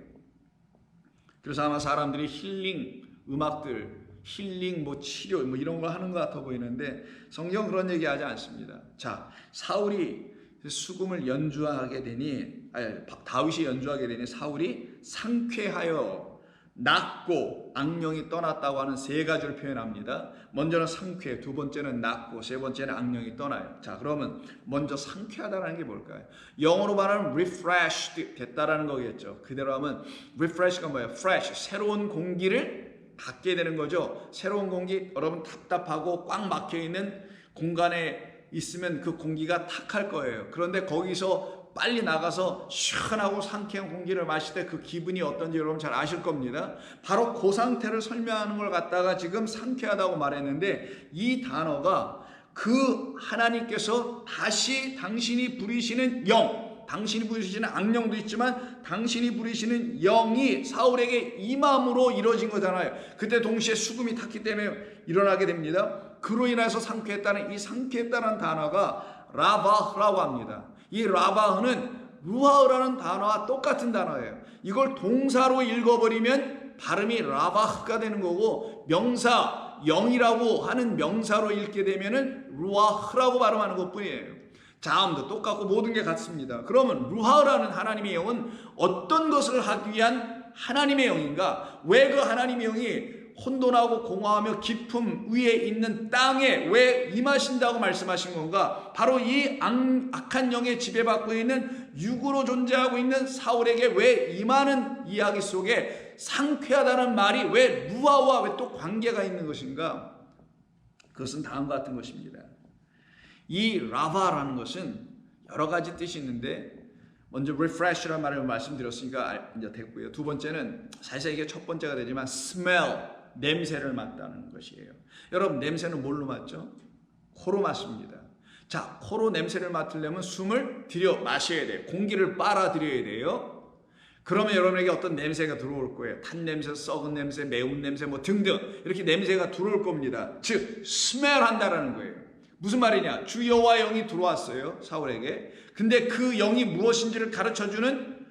그래서 아마 사람들이 힐링 음악들, 힐링 뭐 치료 뭐 이런 걸 하는 것 같아 보이는데 성경 그런 얘기하지 않습니다. 자, 사울이 수금을 연주하게 되니 다윗이 연주하게 되니 사울이 상쾌하여 낫고 악령이 떠났다고 하는 세 가지를 표현합니다. 먼저는 상쾌, 두 번째는 낫고, 세 번째는 악령이 떠나요. 자, 그러면 먼저 상쾌하다는 게 뭘까요? 영어로 말하면 refreshed 됐다라는 거겠죠. 그대로 하면 refresh가 뭐예요? fresh, 새로운 공기를 갖게 되는 거죠. 새로운 공기, 여러분 답답하고 꽉 막혀 있는 공간에 있으면 그 공기가 탁할 거예요. 그런데 거기서 빨리 나가서 시원하고 상쾌한 공기를 마실 때 그 기분이 어떤지 여러분 잘 아실 겁니다. 바로 그 상태를 설명하는 걸 갖다가 지금 상쾌하다고 말했는데 이 단어가 그 하나님께서 다시 당신이 부리시는 영, 당신이 부리시는 악령도 있지만 당신이 부리시는 영이 사울에게 임함으로 이루어진 거잖아요. 그때 동시에 수금이 탔기 때문에 일어나게 됩니다. 그로 인해서 상쾌했다는 이 상쾌했다는 단어가 라바흐라고 합니다. 이 라바흐는 루하흐라는 단어와 똑같은 단어예요. 이걸 동사로 읽어버리면 발음이 라바흐가 되는 거고 명사 영이라고 하는 명사로 읽게 되면은 루하흐라고 발음하는 것뿐이에요. 자음도 똑같고 모든 게 같습니다. 그러면 루하흐라는 하나님의 영은 어떤 것을 하기 위한 하나님의 영인가? 왜 그 하나님의 영이 혼돈하고 공허하며 깊음 위에 있는 땅에 왜 임하신다고 말씀하신 건가? 바로 이 악한 영에 지배받고 있는 육으로 존재하고 있는 사울에게 왜 임하는 이야기 속에 상쾌하다는 말이 왜 루아와 왜 또 관계가 있는 것인가? 그것은 다음과 같은 것입니다. 이 라바라는 것은 여러 가지 뜻이 있는데 먼저 refresh라는 말을 말씀드렸으니까 이제 됐고요. 두 번째는 사실 이게 첫 번째가 되지만 smell, 냄새를 맡다는 것이에요. 여러분 냄새는 뭘로 맡죠? 코로 맡습니다. 자, 코로 냄새를 맡으려면 숨을 들여 마셔야 돼요. 공기를 빨아들여야 돼요. 그러면 여러분에게 어떤 냄새가 들어올 거예요. 탄 냄새, 썩은 냄새, 매운 냄새 뭐 등등 이렇게 냄새가 들어올 겁니다. 즉 smell 한다라는 거예요. 무슨 말이냐? 주 여호와 영이 들어왔어요, 사울에게. 근데 그 영이 무엇인지를 가르쳐주는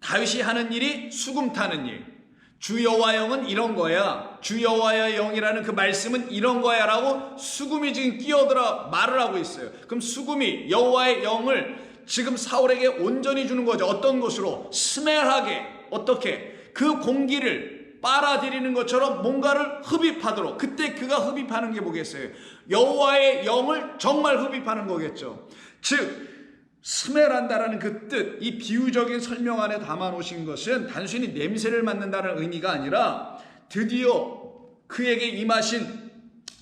다윗이 하는 일이 수금 타는 일. 주 여호와 영은 이런 거야. 주 여호와의 영이라는 그 말씀은 이런 거야 라고 수금이 지금 끼어들어 말을 하고 있어요. 그럼 수금이 여호와의 영을 지금 사울에게 온전히 주는 거죠. 어떤 것으로? 스멜하게. 어떻게? 그 공기를 빨아들이는 것처럼 뭔가를 흡입하도록. 그때 그가 흡입하는 게 뭐겠어요? 여호와의 영을 정말 흡입하는 거겠죠. 즉 스멜한다라는 그 뜻, 이 비유적인 설명 안에 담아놓으신 것은 단순히 냄새를 맡는다는 의미가 아니라 드디어 그에게 임하신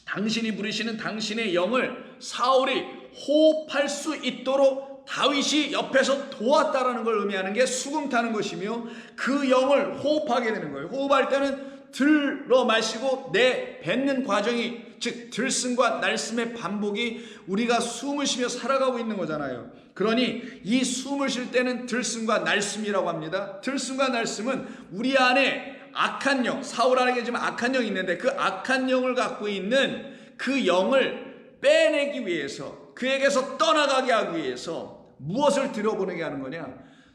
당신이 부리시는 당신의 영을 사울이 호흡할 수 있도록 다윗이 옆에서 도왔다라는 걸 의미하는 게 수금 타는 것이며 그 영을 호흡하게 되는 거예요. 호흡할 때는 들러 마시고 내뱉는 과정이 즉 들숨과 날숨의 반복이 우리가 숨을 쉬며 살아가고 있는 거잖아요. 그러니 이 숨을 쉴 때는 들숨과 날숨이라고 합니다. 들숨과 날숨은 우리 안에 악한 영, 사울 안에 지금 악한 영이 있는데 그 악한 영을 갖고 있는 그 영을 빼내기 위해서 그에게서 떠나가게 하기 위해서 무엇을 들여보내게 하는 거냐?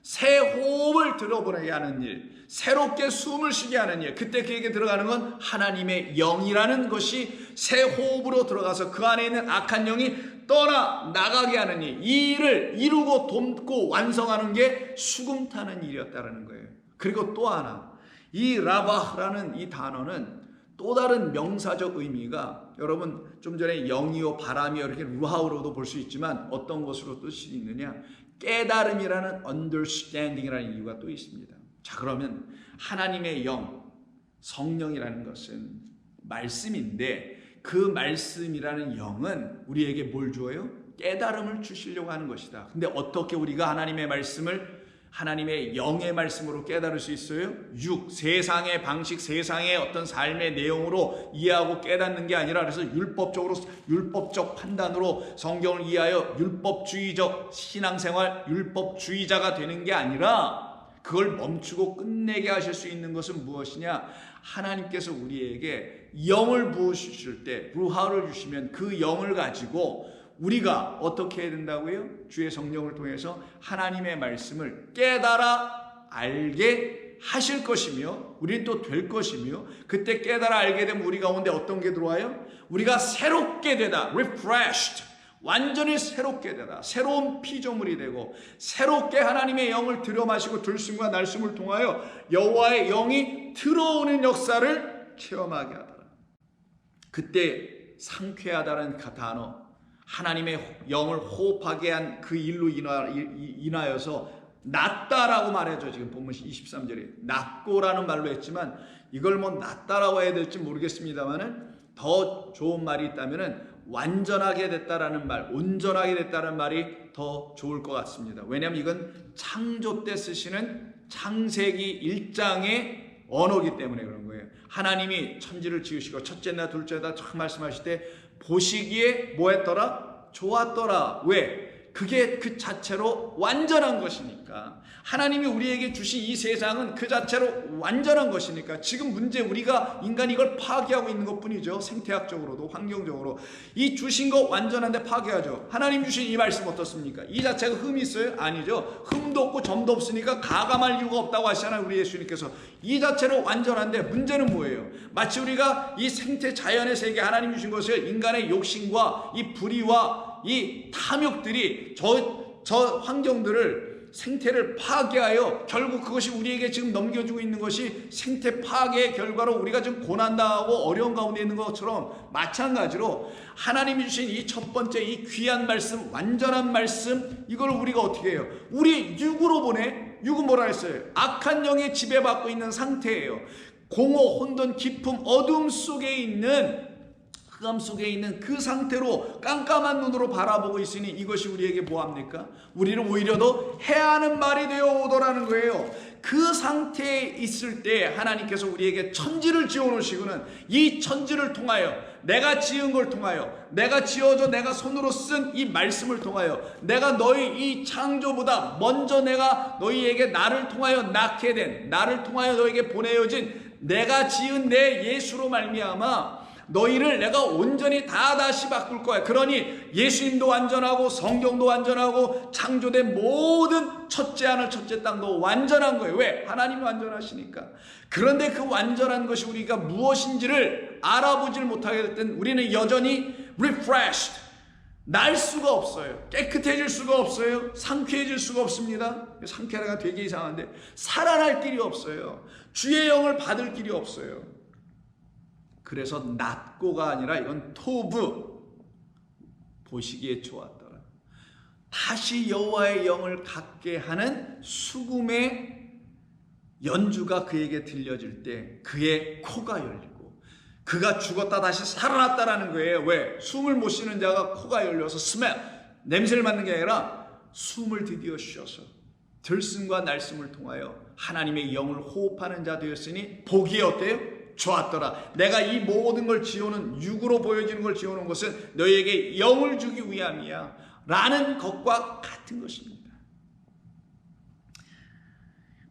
새 호흡을 들여보내게 하는 일, 새롭게 숨을 쉬게 하는 일. 그때 그에게 들어가는 건 하나님의 영이라는 것이 새 호흡으로 들어가서 그 안에 있는 악한 영이 떠나가게 하는 일, 이 일을 이루고 돕고 완성하는 게 수금 타는 일이었다는 거예요. 그리고 또 하나, 이 라바라는 이 단어는 또 다른 명사적 의미가 여러분 좀 전에 영이요 바람이요 이렇게 루하우로도 볼 수 있지만 어떤 것으로 뜻이 있느냐? 깨달음이라는 understanding이라는 이유가 또 있습니다. 자, 그러면 하나님의 영, 성령이라는 것은 말씀인데 그 말씀이라는 영은 우리에게 뭘 주어요? 깨달음을 주시려고 하는 것이다. 근데 어떻게 우리가 하나님의 말씀을 하나님의 영의 말씀으로 깨달을 수 있어요? 세상의 방식, 세상의 어떤 삶의 내용으로 이해하고 깨닫는 게 아니라 그래서 율법적 판단으로 성경을 이해하여 율법주의적 신앙생활, 율법주의자가 되는 게 아니라 그걸 멈추고 끝내게 하실 수 있는 것은 무엇이냐? 하나님께서 우리에게 영을 부으실 때, 루하를 주시면 그 영을 가지고 우리가 어떻게 해야 된다고요? 주의 성령을 통해서 하나님의 말씀을 깨달아 알게 하실 것이며 우리는 또 될 것이며, 그때 깨달아 알게 되면 우리 가운데 어떤 게 들어와요? 우리가 새롭게 되다, refreshed, 완전히 새롭게 되다, 새로운 피조물이 되고 새롭게 하나님의 영을 들여마시고 들숨과 날숨을 통하여 여호와의 영이 들어오는 역사를 체험하게 하더라. 그때 상쾌하다는 단어, 하나님의 영을 호흡하게 한 그 일로 인하여서 낫다라고 말해줘. 지금 본문 23절에 낫고라는 말로 했지만 이걸 뭐 낫다라고 해야 될지 모르겠습니다만은 더 좋은 말이 있다면은 완전하게 됐다라는 말, 온전하게 됐다는 말이 더 좋을 것 같습니다. 왜냐하면 이건 창조 때 쓰시는 창세기 1장의 언어이기 때문에 그런 거예요. 하나님이 천지를 지으시고 첫째나 둘째나 처음 말씀하실 때 보시기에 뭐 했더라? 좋았더라. 왜? 그게 그 자체로 완전한 것이니까. 하나님이 우리에게 주신 이 세상은 그 자체로 완전한 것이니까. 지금 문제, 우리가 인간이 이걸 파괴하고 있는 것뿐이죠. 생태학적으로도 환경적으로 이 주신 거 완전한데 파괴하죠. 하나님 주신 이 말씀 어떻습니까? 이 자체가 흠이 있어요? 아니죠. 흠도 없고 점도 없으니까 가감할 이유가 없다고 하시잖아요, 우리 예수님께서. 이 자체로 완전한데 문제는 뭐예요? 마치 우리가 이 생태 자연의 세계, 하나님 주신 것을 인간의 욕심과 이 불의와 이 탐욕들이 저 환경들을, 생태를 파괴하여 결국 그것이 우리에게 지금 넘겨주고 있는 것이 생태 파괴의 결과로 우리가 지금 고난당하고 어려운 가운데 있는 것처럼, 마찬가지로 하나님이 주신 이 첫 번째 이 귀한 말씀, 완전한 말씀, 이걸 우리가 어떻게 해요? 우리 육으로 보내. 육은 뭐라 했어요? 악한 영에 지배받고 있는 상태예요. 공허, 혼돈, 기품, 어둠 속에 있는, 흑암 속에 있는 그 상태로 깜깜한 눈으로 바라보고 있으니 이것이 우리에게 뭐합니까? 우리를 오히려 더 해하는 말이 되어 오더라는 거예요. 그 상태에 있을 때 하나님께서 우리에게 천지를 지어놓으시고는 이 천지를 통하여, 내가 지은 걸 통하여, 내가 지어져 내가 손으로 쓴 이 말씀을 통하여, 내가 너희 이 창조보다 먼저 내가 너희에게 나를 통하여 낳게 된, 나를 통하여 너에게 보내어진 내가 지은 내 예수로 말미암아 너희를 내가 온전히 다시 바꿀 거야. 그러니 예수님도 완전하고 성경도 완전하고 창조된 모든 첫째 하늘 첫째 땅도 완전한 거예요. 왜? 하나님이 완전하시니까. 그런데 그 완전한 것이 우리가 무엇인지를 알아보질 못하게 될 땐 우리는 여전히 refreshed, 날 수가 없어요. 깨끗해질 수가 없어요. 상쾌해질 수가 없습니다. 상쾌하가 되게 이상한데 살아날 길이 없어요. 주의 영을 받을 길이 없어요. 그래서 낫고가 아니라 이건 토브, 보시기에 좋았더라. 다시 여호와의 영을 갖게 하는 수금의 연주가 그에게 들려질 때 그의 코가 열리고, 그가 죽었다 다시 살아났다라는 거예요. 왜? 숨을 못 쉬는 자가 코가 열려서 스멜, 냄새를 맡는 게 아니라 숨을 드디어 쉬어서 들숨과 날숨을 통하여 하나님의 영을 호흡하는 자 되었으니 보기에 어때요? 좋았더라. 내가 이 모든 걸 지어놓은, 육으로 보여지는 걸 지어놓은 것은 너희에게 영을 주기 위함이야 라는 것과 같은 것입니다.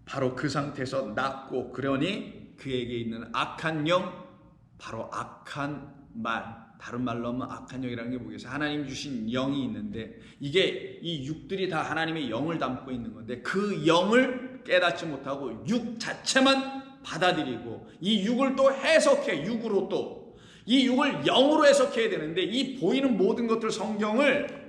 바로 그 상태에서 낫고, 그러니 그에게 있는 악한 영, 바로 악한 말, 다른 말로 하면 악한 영이라는 게 뭐겠어요? 하나님 주신 영이 있는데 이게 이 육들이 다 하나님의 영을 담고 있는 건데 그 영을 깨닫지 못하고 육 자체만 받아들이고 이 육을 또 해석해, 육으로 또 이 육을 영으로 해석해야 되는데 이 보이는 모든 것들 성경을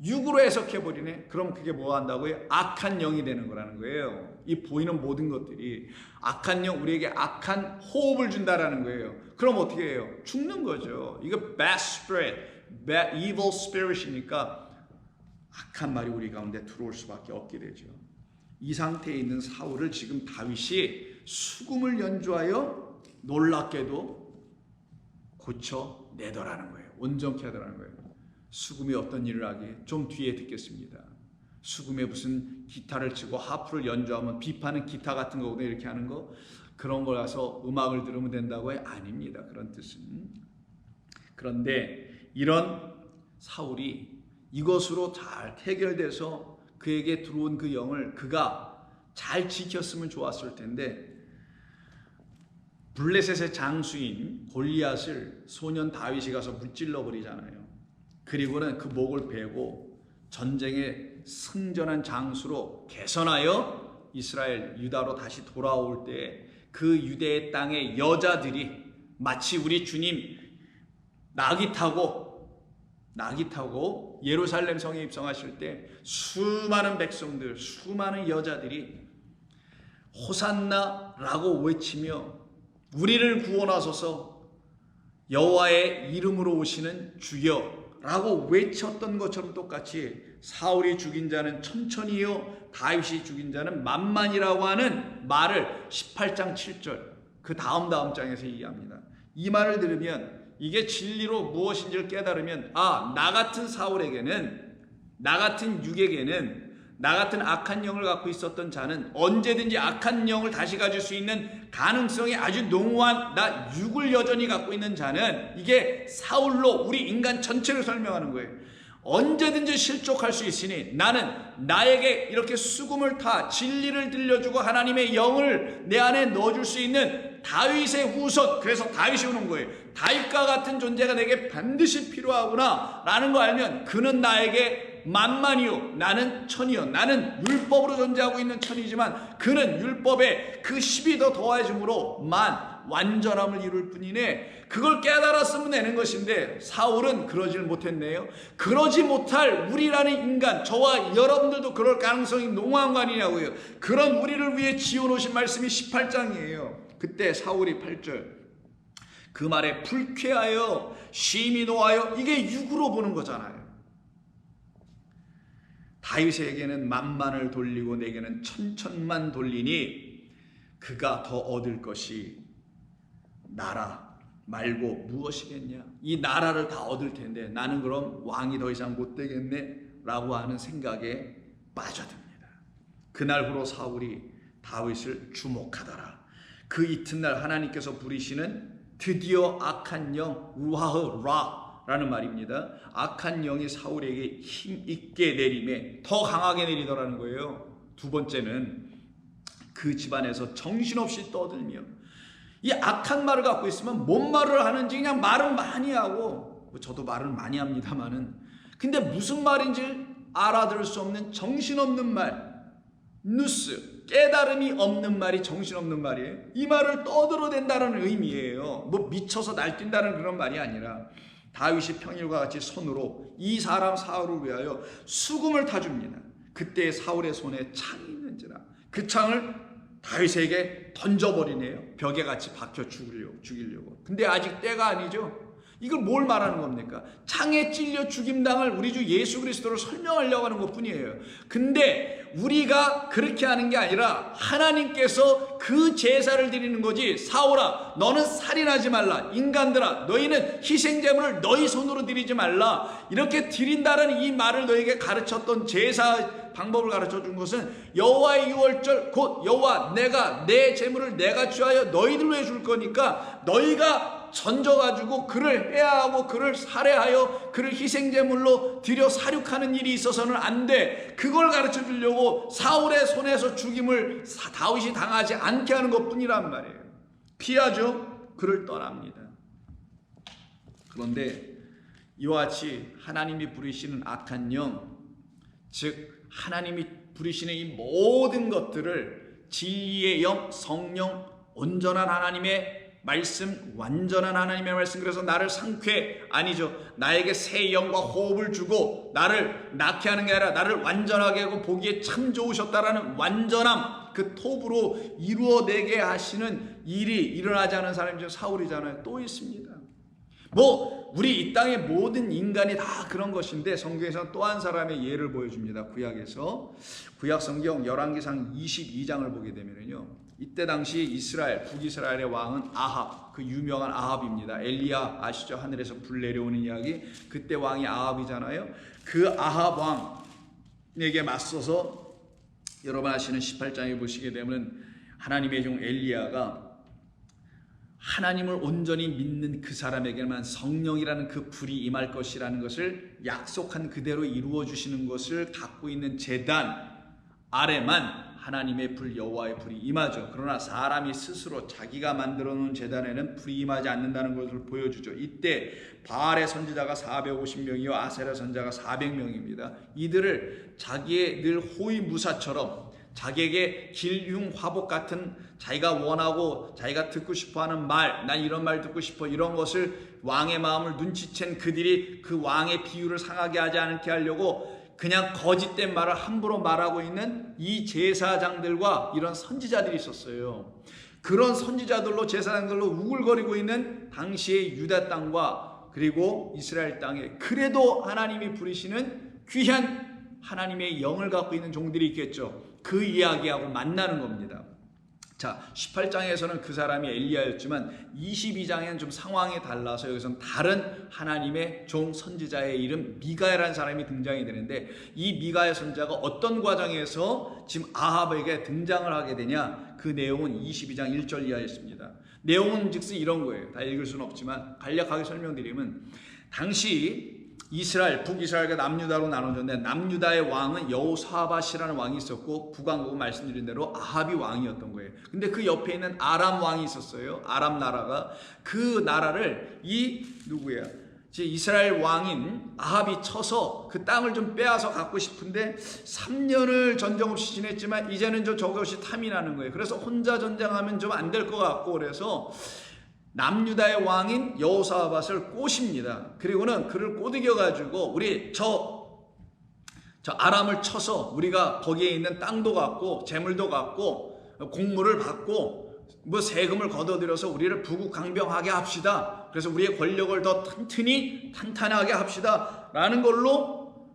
육으로 해석해버리네. 그럼 그게 뭐 한다고요? 악한 영이 되는 거라는 거예요. 이 보이는 모든 것들이 악한 영, 우리에게 악한 호흡을 준다라는 거예요. 그럼 어떻게 해요? 죽는 거죠. 이거 bad spirit, bad evil spirit이니까 악한 말이 우리 가운데 들어올 수밖에 없게 되죠. 이 상태에 있는 사울을 지금 다윗이 수금을 연주하여 놀랍게도 고쳐내더라는 거예요. 온전케 하더라는 거예요. 수금이 어떤 일을 하기에 좀 뒤에 듣겠습니다. 수금에 무슨 기타를 치고 하프를 연주하면 비파는 기타 같은 거거든요. 이렇게 하는 거. 그런 거라서 음악을 들으면 된다고 해? 아닙니다. 그런 뜻은. 그런데 이런 사울이 이것으로 잘 해결돼서 그에게 들어온 그 영을 그가 잘 지켰으면 좋았을 텐데 블레셋의 장수인 골리앗을 소년 다윗이 가서 무찔러 버리잖아요. 그리고는 그 목을 베고 전쟁에 승전한 장수로 개선하여 이스라엘 유다로 다시 돌아올 때 그 유대의 땅의 여자들이 마치 우리 주님 나귀 타고 예루살렘 성에 입성하실 때 수많은 백성들, 수많은 여자들이 호산나라고 외치며 우리를 구원하소서, 여호와의 이름으로 오시는 주여라고 외쳤던 것처럼 똑같이 사울이 죽인 자는 천천히요 다윗이 죽인 자는 만만이라고 하는 말을 18장 7절 그 다음 장에서 얘기합니다. 이 말을 들으면 이게 진리로 무엇인지를 깨달으면 나 같은 사울에게는, 나 같은 육에게는, 나 같은 악한 영을 갖고 있었던 자는 언제든지 악한 영을 다시 가질 수 있는 가능성이 아주 농후한 나 육을 여전히 갖고 있는 자는, 이게 사울로 우리 인간 전체를 설명하는 거예요. 언제든지 실족할 수 있으니 나는 나에게 이렇게 수금을 타 진리를 들려주고 하나님의 영을 내 안에 넣어줄 수 있는 다윗의 후손, 그래서 다윗이 오는 거예요. 다윗과 같은 존재가 내게 반드시 필요하구나 라는 거 알면 그는 나에게 만만이요 나는 천이요, 나는 율법으로 존재하고 있는 천이지만 그는 율법에 그 10이 더 더해짐으로 완전함을 이룰 뿐이네. 그걸 깨달았으면 되는 것인데 사울은 그러질 못했네요. 그러지 못할 우리라는 인간, 저와 여러분들도 그럴 가능성이 농후한 거 아니냐고요. 그런 우리를 위해 지어놓으신 말씀이 18장이에요 그때 사울이 8절 그 말에 불쾌하여 심히 노하여, 이게 육으로 보는 거잖아요. 다윗에게는 만만을 돌리고 내게는 천천만 돌리니 그가 더 얻을 것이 나라 말고 무엇이겠냐. 이 나라를 다 얻을 텐데 나는 그럼 왕이 더 이상 못 되겠네 라고 하는 생각에 빠져듭니다. 그날부로 사울이 다윗을 주목하더라. 그 이튿날 하나님께서 부리시는 드디어 악한 영 우하흐 라라는 말입니다. 악한 영이 사울에게 힘있게 내림에 더 강하게 내리더라는 거예요. 두 번째는 그 집안에서 정신없이 떠들며, 이 악한 말을 갖고 있으면 뭔 말을 하는지 그냥 말은 많이 하고, 저도 말을 많이 합니다만은, 근데 무슨 말인지 알아들을 수 없는 정신없는 말, 누스, 깨달음이 없는 말이 정신없는 말이에요. 이 말을 떠들어댄다는 의미예요. 뭐 미쳐서 날뛴다는 그런 말이 아니라 다윗이 평일과 같이 손으로 이 사람 사울을 위하여 수금을 타줍니다. 그때 사울의 손에 창이 있는지라 그 창을 다윗에게 던져버리네요. 벽에 같이 박혀 죽이려고. 근데 아직 때가 아니죠. 이걸 뭘 말하는 겁니까? 창에 찔려 죽임당할 우리 주 예수 그리스도를 설명하려고 하는 것뿐이에요. 근데 우리가 그렇게 하는 게 아니라 하나님께서 그 제사를 드리는 거지. 사울아, 너는 살인하지 말라. 인간들아, 너희는 희생제물을 너희 손으로 드리지 말라. 이렇게 드린다는 이 말을 너에게 가르쳤던 제사 방법을 가르쳐 준 것은 여호와의 유월절 곧 여호와 내가 내 제물을 내가 취하여 너희들로 해줄 거니까 너희가 던져가지고 그를 해하고 그를 살해하여 그를 희생제물로 들여 사륙하는 일이 있어서는 안 돼. 그걸 가르쳐 주려고 사울의 손에서 죽임을 다윗이 당하지 않게 하는 것뿐이란 말이에요. 피하죠. 그를 떠납니다. 그런데 이와 같이 하나님이 부리시는 악한 영, 즉 하나님이 부리시는 이 모든 것들을 진리의 영, 성령, 온전한 하나님의 말씀, 완전한 하나님의 말씀, 그래서 나를 상쾌, 아니죠, 나에게 새 영과 호흡을 주고 나를 낳게 하는 게 아니라 나를 완전하게 하고 보기에 참 좋으셨다라는 완전함, 그 톱으로 이루어내게 하시는 일이 일어나지 않은 사람이 사울이잖아요. 또 있습니다. 우리 이 땅의 모든 인간이 다 그런 것인데 성경에서는 또 한 사람의 예를 보여줍니다. 구약에서 구약 성경 열왕기상 22장을 보게 되면요, 이때 당시 이스라엘, 북이스라엘의 왕은 아합, 그 유명한 아합입니다. 엘리야 아시죠? 하늘에서 불 내려오는 이야기. 그때 왕이 아합이잖아요. 그 아합 왕에게 맞서서 여러분 아시는 18장에 보시게 되면 하나님의 종 엘리야가 하나님을 온전히 믿는 그 사람에게만 성령이라는 그 불이 임할 것이라는 것을 약속한 그대로 이루어 주시는 것을 갖고 있는 제단 아래만 하나님의 불 여호와의 불이 임하죠. 그러나 사람이 스스로 자기가 만들어 놓은 제단에는 불이 임하지 않는다는 것을 보여주죠. 이때 바알의 선지자가 450명이요 아세라 선지자가 400명입니다. 이들을 자기의 늘 호위무사처럼 자기에게 길흉화복 같은 자기가 원하고 자기가 듣고 싶어하는 말, 난 이런 말 듣고 싶어, 이런 것을 왕의 마음을 눈치챈 그들이 그 왕의 비유를 상하게 하지 않게 하려고 그냥 거짓된 말을 함부로 말하고 있는 이 제사장들과 이런 선지자들이 있었어요. 그런 선지자들로 제사장들로 우글거리고 있는 당시의 유다 땅과 그리고 이스라엘 땅에 그래도 하나님이 부르시는 귀한 하나님의 영을 갖고 있는 종들이 있겠죠. 그 이야기하고 만나는 겁니다. 자, 18장에서는 그 사람이 엘리야였지만 22장에는 좀 상황이 달라서 여기서는 다른 하나님의 종 선지자의 이름 미가야라는 사람이 등장이 되는데, 이 미가야 선지자가 어떤 과정에서 지금 아합에게 등장을 하게 되냐, 그 내용은 22장 1절 이하에 있습니다. 내용은 즉슨 이런 거예요. 다 읽을 수는 없지만 간략하게 설명드리면, 당시 이스라엘, 북이스라엘과 남유다로 나눠졌는데 남유다의 왕은 여호사밧이라는 왕이 있었고 북왕국은 말씀드린 대로 아합이 왕이었던 거예요. 근데 그 옆에 있는 아람 왕이 있었어요. 아람 나라가. 그 나라를 이스라엘 왕인 아합이 쳐서 그 땅을 좀 빼앗아 갖고 싶은데 3년을 전쟁 없이 지냈지만 이제는 저것이 탐이 나는 거예요. 그래서 혼자 전쟁하면 좀 안 될 것 같고, 그래서 남유다의 왕인 여호사밧을 꼬십니다. 그리고는 그를 꼬드겨 가지고 우리 저 아람을 쳐서 우리가 거기에 있는 땅도 갖고 재물도 갖고 공물을 받고 뭐 세금을 걷어들여서 우리를 부국강병하게 합시다. 그래서 우리의 권력을 더 탄탄하게 합시다 라는 걸로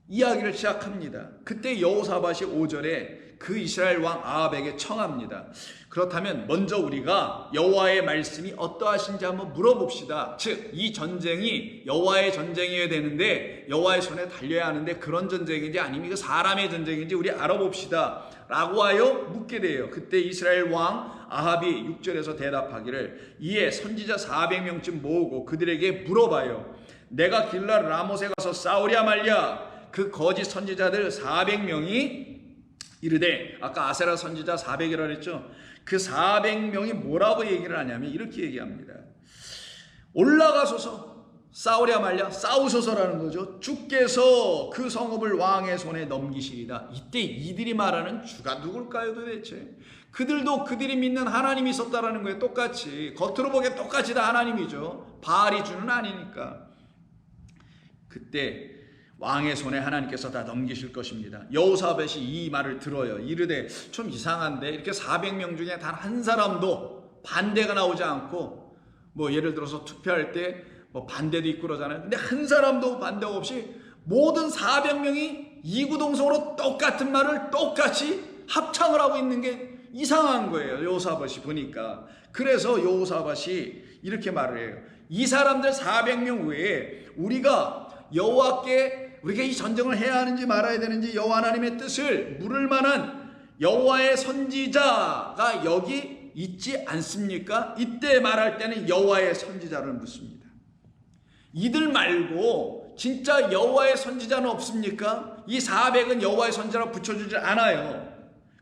이야기를 시작합니다. 그때 여호사밧이 5절에 그 이스라엘 왕 아합에게 청합니다. 그렇다면 먼저 우리가 여호와의 말씀이 어떠하신지 한번 물어봅시다. 즉, 이 전쟁이 여호와의 전쟁이어야 되는데, 여호와의 손에 달려야 하는데 그런 전쟁인지 아니면 이거 사람의 전쟁인지 우리 알아봅시다 라고 하여 묻게 돼요. 그때 이스라엘 왕 아합이 6절에서 대답하기를, 이에 선지자 400명쯤 모으고 그들에게 물어봐요. 내가 길랄 라못에 가서 싸우랴 말랴. 그 거짓 선지자들 400명이 이르되, 아까 아세라 선지자 400이라 그랬죠. 그 400명이 뭐라고 얘기를 하냐면 이렇게 얘기합니다. 올라가소서, 싸우랴 말랴, 싸우소서라는 거죠. 주께서 그 성읍을 왕의 손에 넘기시리다. 이때 이들이 말하는 주가 누굴까요 도대체? 그들도 그들이 믿는 하나님이 있었다라는 거예요. 똑같이, 겉으로 보기에 똑같이 다 하나님이죠. 바알이 주는 아니니까. 그때 왕의 손에 하나님께서 다 넘기실 것입니다. 여호사밧이 이 말을 들어요. 이르되, 좀 이상한데 이렇게 400명 중에 단 한 사람도 반대가 나오지 않고, 뭐 예를 들어서 투표할 때 뭐 반대도 있고 그러잖아요. 근데 한 사람도 반대 없이 모든 400명이 이구동성으로 똑같은 말을 똑같이 합창을 하고 있는 게 이상한 거예요. 여호사밧이 보니까. 그래서 여호사밧이 이렇게 말을 해요. 이 사람들 400명 외에 우리가 여호와께 우리가 이 전쟁을 해야 하는지 말아야 되는지 여호와 하나님의 뜻을 물을 만한 여호와의 선지자가 여기 있지 않습니까? 이때 말할 때는 여호와의 선지자를 묻습니다. 이들 말고 진짜 여호와의 선지자는 없습니까? 이 400은 여호와의 선지자라고 붙여주지 않아요.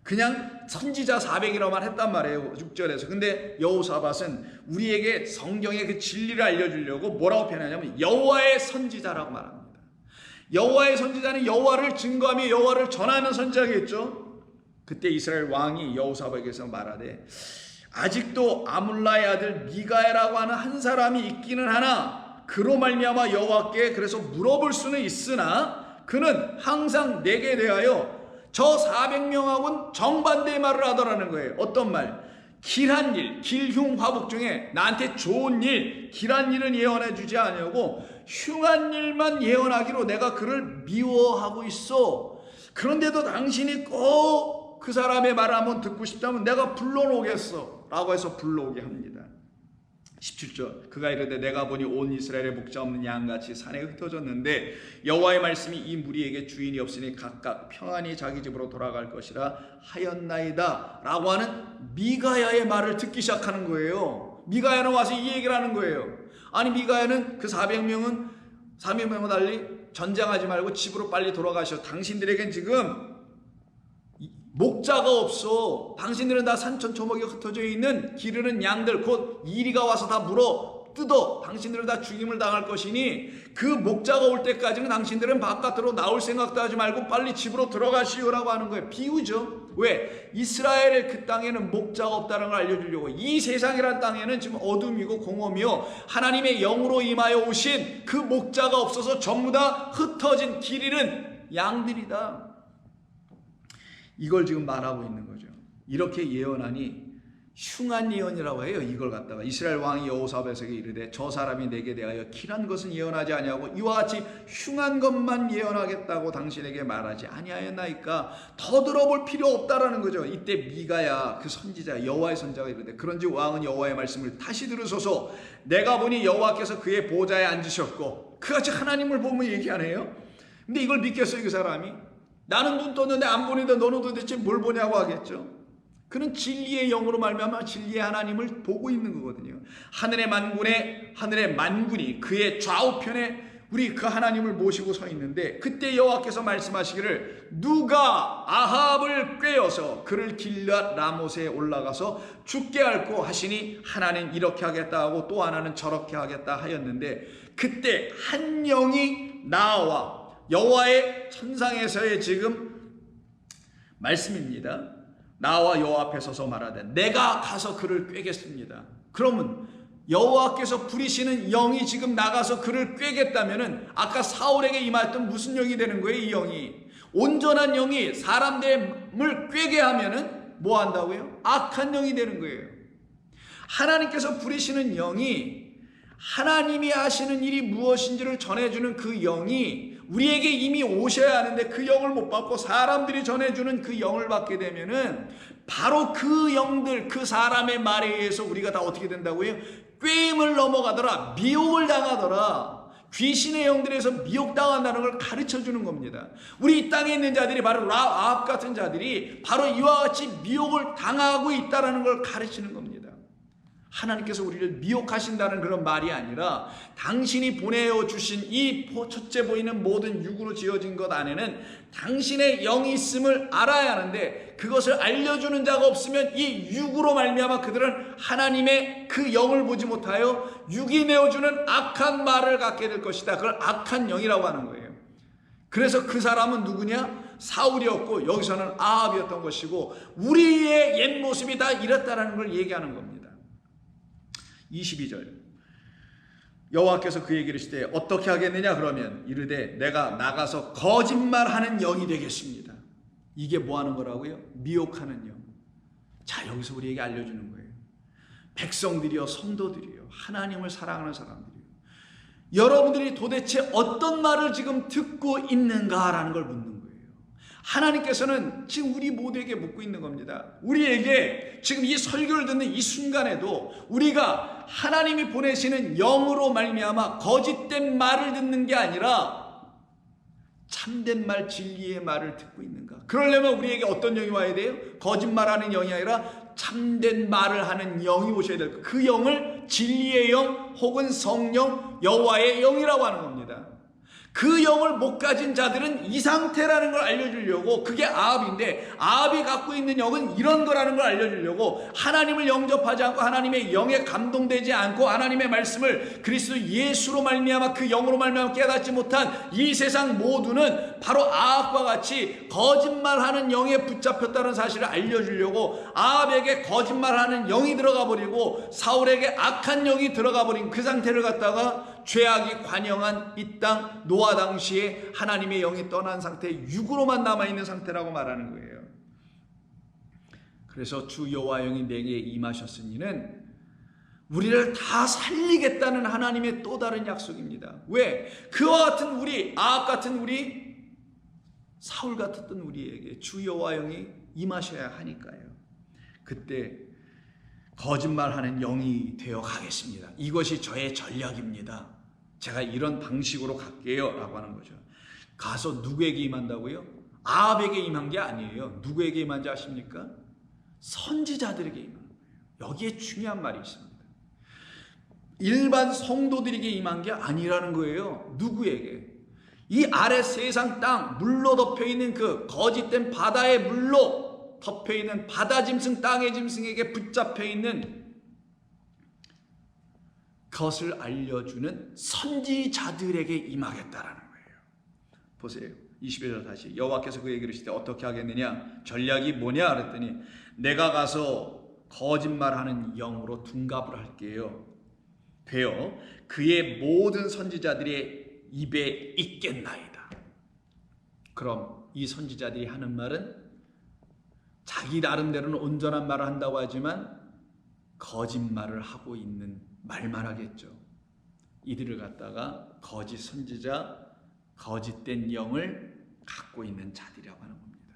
그냥 선지자 400이라고만 했단 말이에요. 6절에서. 근데 여호사밧은 우리에게 성경의 그 진리를 알려주려고 뭐라고 표현하냐면 여호와의 선지자라고 말합니다. 여호와의 선지자는 여호와를 증거하며 여호와를 전하는 선지자겠죠. 그때 이스라엘 왕이 여호사밧에게서 말하되, 아직도 아물라의 아들 미가야라고 하는 한 사람이 있기는 하나 그로 말미암아 여호와께 그래서 물어볼 수는 있으나 그는 항상 내게 대하여 저 400명하고는 정반대의 말을 하더라는 거예요. 어떤 말? 길한 일, 길흉화복 중에 나한테 좋은 일, 길한 일은 예언해 주지 아니하고 흉한 일만 예언하기로 내가 그를 미워하고 있어. 그런데도 당신이 꼭 그 사람의 말을 한번 듣고 싶다면 내가 불러오겠어 라고 해서 불러오게 합니다. 17절, 그가 이르되 내가 보니 온 이스라엘의 목자 없는 양같이 산에 흩어졌는데 여호와의 말씀이 이 무리에게 주인이 없으니 각각 평안히 자기 집으로 돌아갈 것이라 하였나이다 라고 하는 미가야의 말을 듣기 시작하는 거예요. 미가야는 와서 이 얘기를 하는 거예요. 아니, 미가야는 그 400명과 달리 전쟁하지 말고 집으로 빨리 돌아가셔. 당신들에겐 지금 목자가 없어. 당신들은 다 산천초목이 흩어져 있는 기르는 양들, 곧 이리가 와서 다 물어 뜯어 당신들은 다 죽임을 당할 것이니 그 목자가 올 때까지는 당신들은 바깥으로 나올 생각도 하지 말고 빨리 집으로 들어가시오라고 하는 거예요. 비유죠. 왜? 이스라엘의 그 땅에는 목자가 없다는 걸 알려주려고. 이 세상이란 땅에는 지금 어둠이고 공허며 하나님의 영으로 임하여 오신 그 목자가 없어서 전부 다 흩어진 길 잃은 양들이다. 이걸 지금 말하고 있는 거죠. 이렇게 예언하니 흉한 예언이라고 해요. 이걸 갖다가 이스라엘 왕이 여호사밧에게 이르되 저 사람이 내게 대하여 길한 것은 예언하지 아니하고 이와 같이 흉한 것만 예언하겠다고 당신에게 말하지 아니하였나이까. 더 들어볼 필요 없다라는 거죠. 이때 미가야 그 선지자 여호와의 선자가 이르되 그런지 왕은 여호와의 말씀을 다시 들으소서. 내가 보니 여호와께서 그의 보좌에 앉으셨고. 그같이 하나님을 보면 얘기하네요. 근데 이걸 믿겠어요 그 사람이? 나는 눈 떴는데 안 보는데 너는 도대체 뭘 보냐고 하겠죠. 그는 진리의 영으로 말미암아 진리의 하나님을 보고 있는 거거든요. 하늘의 만군이 그의 좌우편에 우리 그 하나님을 모시고 서 있는데 그때 여호와께서 말씀하시기를 누가 아합을 꾀어서 그를 길앗 라못에 올라가서 죽게 앓고 하시니 하나는 이렇게 하겠다 하고 또 하나는 저렇게 하겠다 하였는데 그때 한 영이 나와 여호와의 천상에서의 지금 말씀입니다. 나와 여호와 앞에 서서 말하되 내가 가서 그를 꿰겠습니다. 그러면 여호와께서 부리시는 영이 지금 나가서 그를 꿰겠다면은 아까 사울에게 임하였던 무슨 영이 되는 거예요? 이 영이 온전한 영이 사람들을 꿰게 하면은 뭐 한다고요? 악한 영이 되는 거예요. 하나님께서 부리시는 영이 하나님이 하시는 일이 무엇인지를 전해주는 그 영이 우리에게 이미 오셔야 하는데 그 영을 못 받고 사람들이 전해주는 그 영을 받게 되면은 바로 그 영들, 그 사람의 말에 의해서 우리가 다 어떻게 된다고요? 꾀임을 넘어가더라, 미혹을 당하더라. 귀신의 영들에서 미혹당한다는 걸 가르쳐주는 겁니다. 우리 이 땅에 있는 자들이 바로 아합 같은 자들이 바로 이와 같이 미혹을 당하고 있다는 걸 가르치는 겁니다. 하나님께서 우리를 미혹하신다는 그런 말이 아니라 당신이 보내어 주신 이 첫째 보이는 모든 육으로 지어진 것 안에는 당신의 영이 있음을 알아야 하는데 그것을 알려주는 자가 없으면 이 육으로 말미암아 그들은 하나님의 그 영을 보지 못하여 육이 내어주는 악한 말을 갖게 될 것이다. 그걸 악한 영이라고 하는 거예요. 그래서 그 사람은 누구냐? 사울이었고 여기서는 아합이었던 것이고 우리의 옛 모습이 다 이렇다라는 걸 얘기하는 겁니다. 22절 여호와께서 그에게 이르시되 어떻게 하겠느냐 그러면 이르되 내가 나가서 거짓말하는 영이 되겠습니다. 이게 뭐 하는 거라고요? 미혹하는 영. 자, 여기서 우리에게 알려주는 거예요. 백성들이요, 성도들이요, 하나님을 사랑하는 사람들이요, 여러분들이 도대체 어떤 말을 지금 듣고 있는가라는 걸 묻는 거예요. 하나님께서는 지금 우리 모두에게 묻고 있는 겁니다. 우리에게 지금 이 설교를 듣는 이 순간에도 우리가 하나님이 보내시는 영으로 말미암아 거짓된 말을 듣는 게 아니라 참된 말, 진리의 말을 듣고 있는가? 그러려면 우리에게 어떤 영이 와야 돼요? 거짓말하는 영이 아니라 참된 말을 하는 영이 오셔야 돼요. 그 영을 진리의 영 혹은 성령, 여호와의 영이라고 하는 겁니다. 그 영을 못 가진 자들은 이 상태라는 걸 알려주려고, 그게 아합인데 아합이 갖고 있는 영은 이런 거라는 걸 알려주려고, 하나님을 영접하지 않고 하나님의 영에 감동되지 않고 하나님의 말씀을 그리스도 예수로 말미암아 그 영으로 말미암아 깨닫지 못한 이 세상 모두는 바로 아합과 같이 거짓말하는 영에 붙잡혔다는 사실을 알려주려고 아합에게 거짓말하는 영이 들어가 버리고 사울에게 악한 영이 들어가 버린 그 상태를 갖다가 죄악이 관영한 이 땅 노아 당시에 하나님의 영이 떠난 상태, 육으로만 남아있는 상태라고 말하는 거예요. 그래서 주 여호와 영이 내게 임하셨으니는 우리를 다 살리겠다는 하나님의 또 다른 약속입니다. 왜? 그와 같은 우리, 아합 같은 우리, 사울 같았던 우리에게 주 여호와 영이 임하셔야 하니까요. 그때 거짓말하는 영이 되어 가겠습니다. 이것이 저의 전략입니다. 제가 이런 방식으로 갈게요 라고 하는 거죠. 가서 누구에게 임한다고요? 아합에게 임한 게 아니에요. 누구에게 임한지 아십니까? 선지자들에게 임한 거예요. 여기에 중요한 말이 있습니다. 일반 성도들에게 임한 게 아니라는 거예요. 누구에게? 이 아래 세상 땅 물로 덮여 있는 그 거짓된 바다의 물로 덮여 있는 바다 짐승, 땅의 짐승에게 붙잡혀 있는 것을 알려주는 선지자들에게 임하겠다라는 거예요. 보세요. 21절 다시 여호와께서 그에게 이르시되 어떻게 하겠느냐? 전략이 뭐냐? 그랬더니 내가 가서 거짓말하는 영으로 둔갑을 할게요. 되어 그의 모든 선지자들의 입에 있겠나이다. 그럼 이 선지자들이 하는 말은 자기 나름대로는 온전한 말을 한다고 하지만 거짓말을 하고 있는 말만 하겠죠. 이들을 갖다가 거짓 선지자, 거짓된 영을 갖고 있는 자들이라고 하는 겁니다.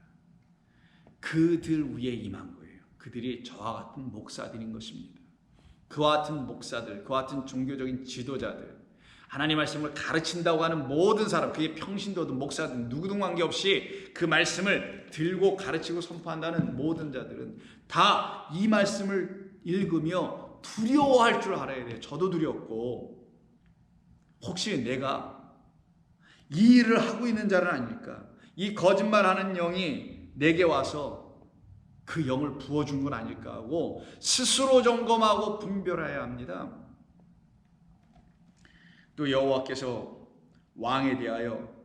그들 위에 임한 거예요. 그들이 저와 같은 목사들인 것입니다. 그와 같은 목사들, 그와 같은 종교적인 지도자들, 하나님 말씀을 가르친다고 하는 모든 사람, 그게 평신도든 목사든 누구든 관계없이 그 말씀을 들고 가르치고 선포한다는 모든 자들은 다 이 말씀을 읽으며 두려워할 줄 알아야 돼요. 저도 두렵고 혹시 내가 이 일을 하고 있는 자는 아닐까? 이 거짓말하는 영이 내게 와서 그 영을 부어준 건 아닐까 하고 스스로 점검하고 분별해야 합니다. 또 여호와께서 왕에 대하여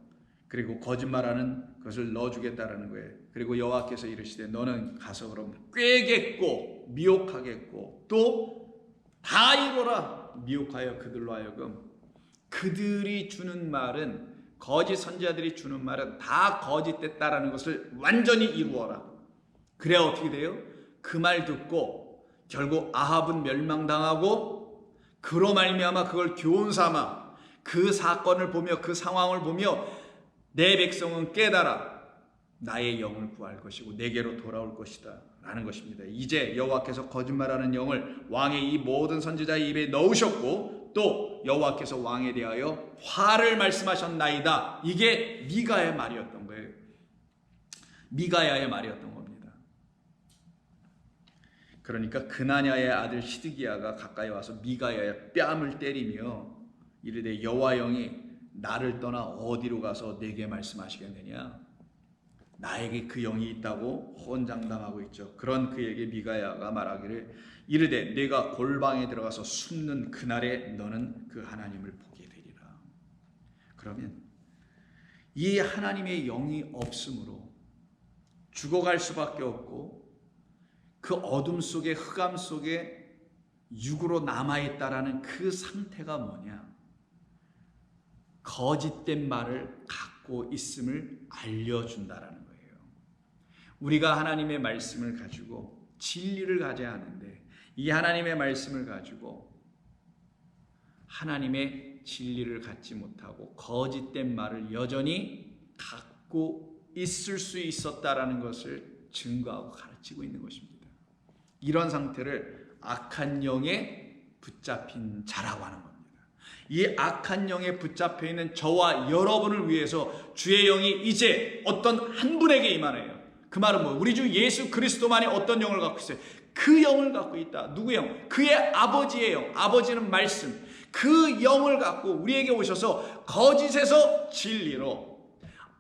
그리고 거짓말하는 것을 넣어주겠다라는 거예요. 그리고 여호와께서 이르시되 너는 가서 그럼 꾀겠고 미혹하겠고 또 다 이루어라. 미혹하여 그들로 하여금 그들이 주는 말은 거짓 선지자들이 주는 말은 다 거짓됐다라는 것을 완전히 이루어라. 그래야 어떻게 돼요? 그 말 듣고 결국 아합은 멸망당하고 그로 말미암아 그걸 교훈 삼아 그 사건을 보며 그 상황을 보며 내 백성은 깨달아 나의 영을 구할 것이고 내게로 돌아올 것이다 라는 것입니다. 이제 여호와께서 거짓말하는 영을 왕의 이 모든 선지자의 입에 넣으셨고 또 여호와께서 왕에 대하여 화를 말씀하셨나이다. 이게 미가의 말이었던 거예요. 미가야의 말이었던 겁니다. 그러니까 그나냐의 아들 시드기야가 가까이 와서 미가야의 뺨을 때리며 이르되 여호와 영이 나를 떠나 어디로 가서 내게 말씀하시겠느냐? 나에게 그 영이 있다고 호언장담하고 있죠. 그런 그에게 미가야가 말하기를 이르되 내가 골방에 들어가서 숨는 그날에 너는 그 하나님을 보게 되리라. 그러면 이 하나님의 영이 없으므로 죽어갈 수밖에 없고 그 어둠 속에 흑암 속에 육으로 남아있다라는 그 상태가 뭐냐? 거짓된 말을 갖고 있음을 알려준다라는 거예요. 우리가 하나님의 말씀을 가지고 진리를 가져야 하는데 이 하나님의 말씀을 가지고 하나님의 진리를 갖지 못하고 거짓된 말을 여전히 갖고 있을 수 있었다라는 것을 증거하고 가르치고 있는 것입니다. 이런 상태를 악한 영에 붙잡힌 자라고 하는 겁니다. 이 악한 영에 붙잡혀 있는 저와 여러분을 위해서 주의 영이 이제 어떤 한 분에게 임하네요. 그 말은 뭐 우리 주 예수 그리스도만이 어떤 영을 갖고 있어요? 그 영을 갖고 있다. 누구 영? 그의 아버지의 영. 아버지는 말씀. 그 영을 갖고 우리에게 오셔서 거짓에서 진리로,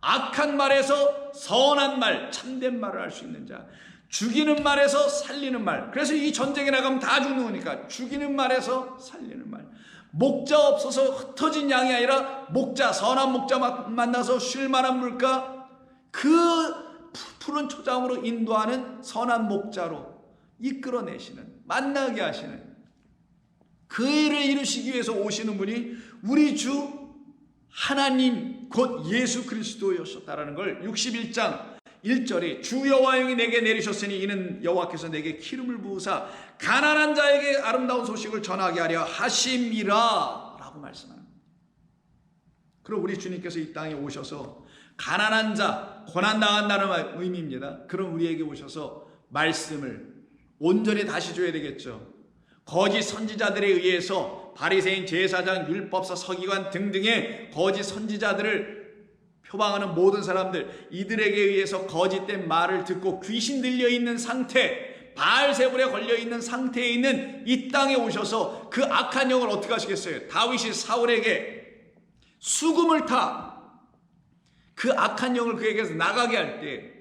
악한 말에서 선한 말, 참된 말을 할 수 있는 자, 죽이는 말에서 살리는 말. 그래서 이 전쟁에 나가면 다 죽는 거니까 죽이는 말에서 살리는 말. 목자 없어서 흩어진 양이 아니라 목자, 선한 목자 만나서 쉴 만한 물가, 그 푸른 초장으로 인도하는 선한 목자로 이끌어내시는, 만나게 하시는 그 일을 이루시기 위해서 오시는 분이 우리 주 하나님 곧 예수 그리스도였었다라는 걸 61장 1절이 주 여호와 영이 내게 내리셨으니 이는 여호와께서 내게 기름을 부으사 가난한 자에게 아름다운 소식을 전하게 하려 하심이라 라고 말씀합니다. 그럼 우리 주님께서 이 땅에 오셔서 가난한 자, 고난당한다는 의미입니다. 그럼 우리에게 오셔서 말씀을 온전히 다시 줘야 되겠죠. 거짓 선지자들에 의해서 바리새인, 제사장, 율법사, 서기관 등등의 거짓 선지자들을 표방하는 모든 사람들, 이들에게 의해서 거짓된 말을 듣고 귀신 들려있는 상태, 바알세불에 걸려있는 상태에 있는 이 땅에 오셔서 그 악한 영을 어떻게 하시겠어요? 다윗이 사울에게 수금을 타 그 악한 영을 그에게서 나가게 할 때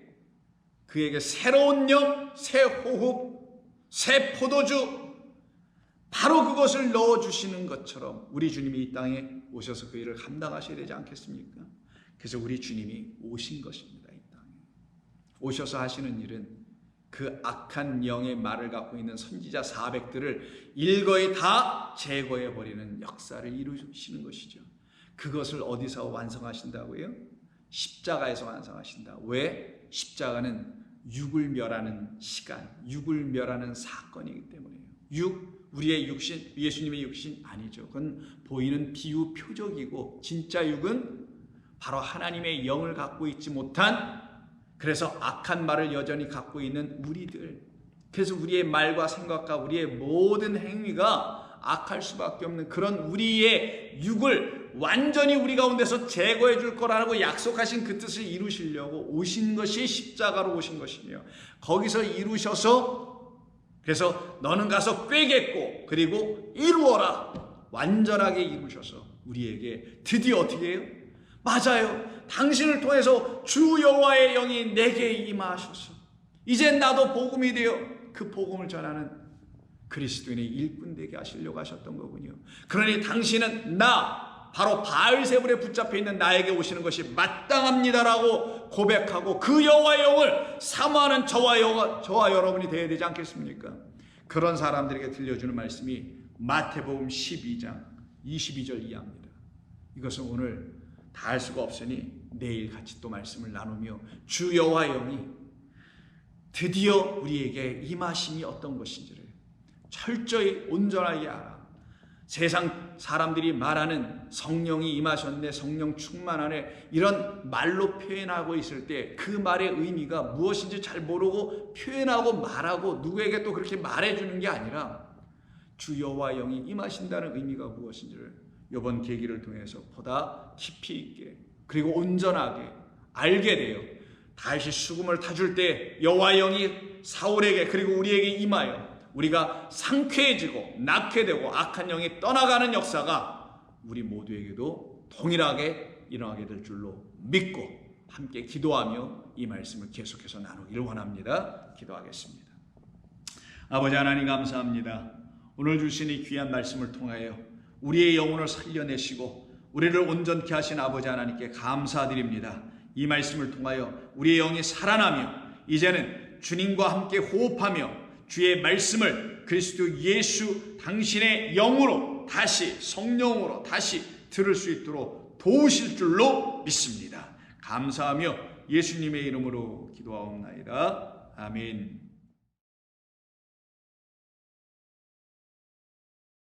그에게 새로운 영, 새 호흡, 새 포도주, 바로 그것을 넣어주시는 것처럼 우리 주님이 이 땅에 오셔서 그 일을 감당하셔야 되지 않겠습니까? 그래서 우리 주님이 오신 것입니다. 이 땅에 오셔서 하시는 일은 그 악한 영의 말을 갖고 있는 선지자 400들을 일거에 다 제거해버리는 역사를 이루시는 것이죠. 그것을 어디서 완성하신다고요? 십자가에서 완성하신다. 왜? 십자가는 육을 멸하는 시간, 육을 멸하는 사건이기 때문이에요. 우리의 육신, 예수님의 육신 아니죠. 그건 보이는 비유 표적이고 진짜 육은 바로 하나님의 영을 갖고 있지 못한, 그래서 악한 말을 여전히 갖고 있는 우리들, 그래서 우리의 말과 생각과 우리의 모든 행위가 악할 수밖에 없는 그런 우리의 육을 완전히 우리 가운데서 제거해 줄 거라고 약속하신 그 뜻을 이루시려고 오신 것이 십자가로 오신 것이며, 거기서 이루셔서 그래서 너는 가서 꿰겠고 그리고 이루어라, 완전하게 이루셔서 우리에게 드디어 어떻게 해요? 맞아요. 당신을 통해서 주 여호와의 영이 내게 임하셔서 이제 나도 복음이 되어 그 복음을 전하는 그리스도인의 일꾼 되게 하시려고 하셨던 거군요. 그러니 당신은 바로 바알세불에 붙잡혀 있는 나에게 오시는 것이 마땅합니다라고 고백하고 그 여호와의 영을 사모하는 저와 여러분이 되어야 되지 않겠습니까? 그런 사람들에게 들려주는 말씀이 마태복음 12장 22절 이하입니다. 이것은 오늘 다 할 수가 없으니 내일 같이 또 말씀을 나누며 주 여호와의 영이 드디어 우리에게 임하심이 어떤 것인지를 철저히 온전하게 알아. 세상 사람들이 말하는 성령이 임하셨네, 성령 충만하네, 이런 말로 표현하고 있을 때 그 말의 의미가 무엇인지 잘 모르고 표현하고 말하고 누구에게 또 그렇게 말해주는 게 아니라 주 여호와 영이 임하신다는 의미가 무엇인지를 이번 계기를 통해서 보다 깊이 있게 그리고 온전하게 알게 돼요. 다시 수금을 타줄 때 여호와 영이 사울에게 그리고 우리에게 임하여 우리가 상쾌해지고 낳게 되고 악한 영이 떠나가는 역사가 우리 모두에게도 동일하게 일어나게 될 줄로 믿고 함께 기도하며 이 말씀을 계속해서 나누기를 원합니다. 기도하겠습니다. 아버지 하나님 감사합니다. 오늘 주신 이 귀한 말씀을 통하여 우리의 영혼을 살려내시고 우리를 온전케 하신 아버지 하나님께 감사드립니다. 이 말씀을 통하여 우리의 영이 살아나며 이제는 주님과 함께 호흡하며 주의 말씀을 그리스도 예수 당신의 영으로 다시 성령으로 다시 들을 수 있도록 도우실 줄로 믿습니다. 감사하며 예수님의 이름으로 기도하옵나이다. 아멘.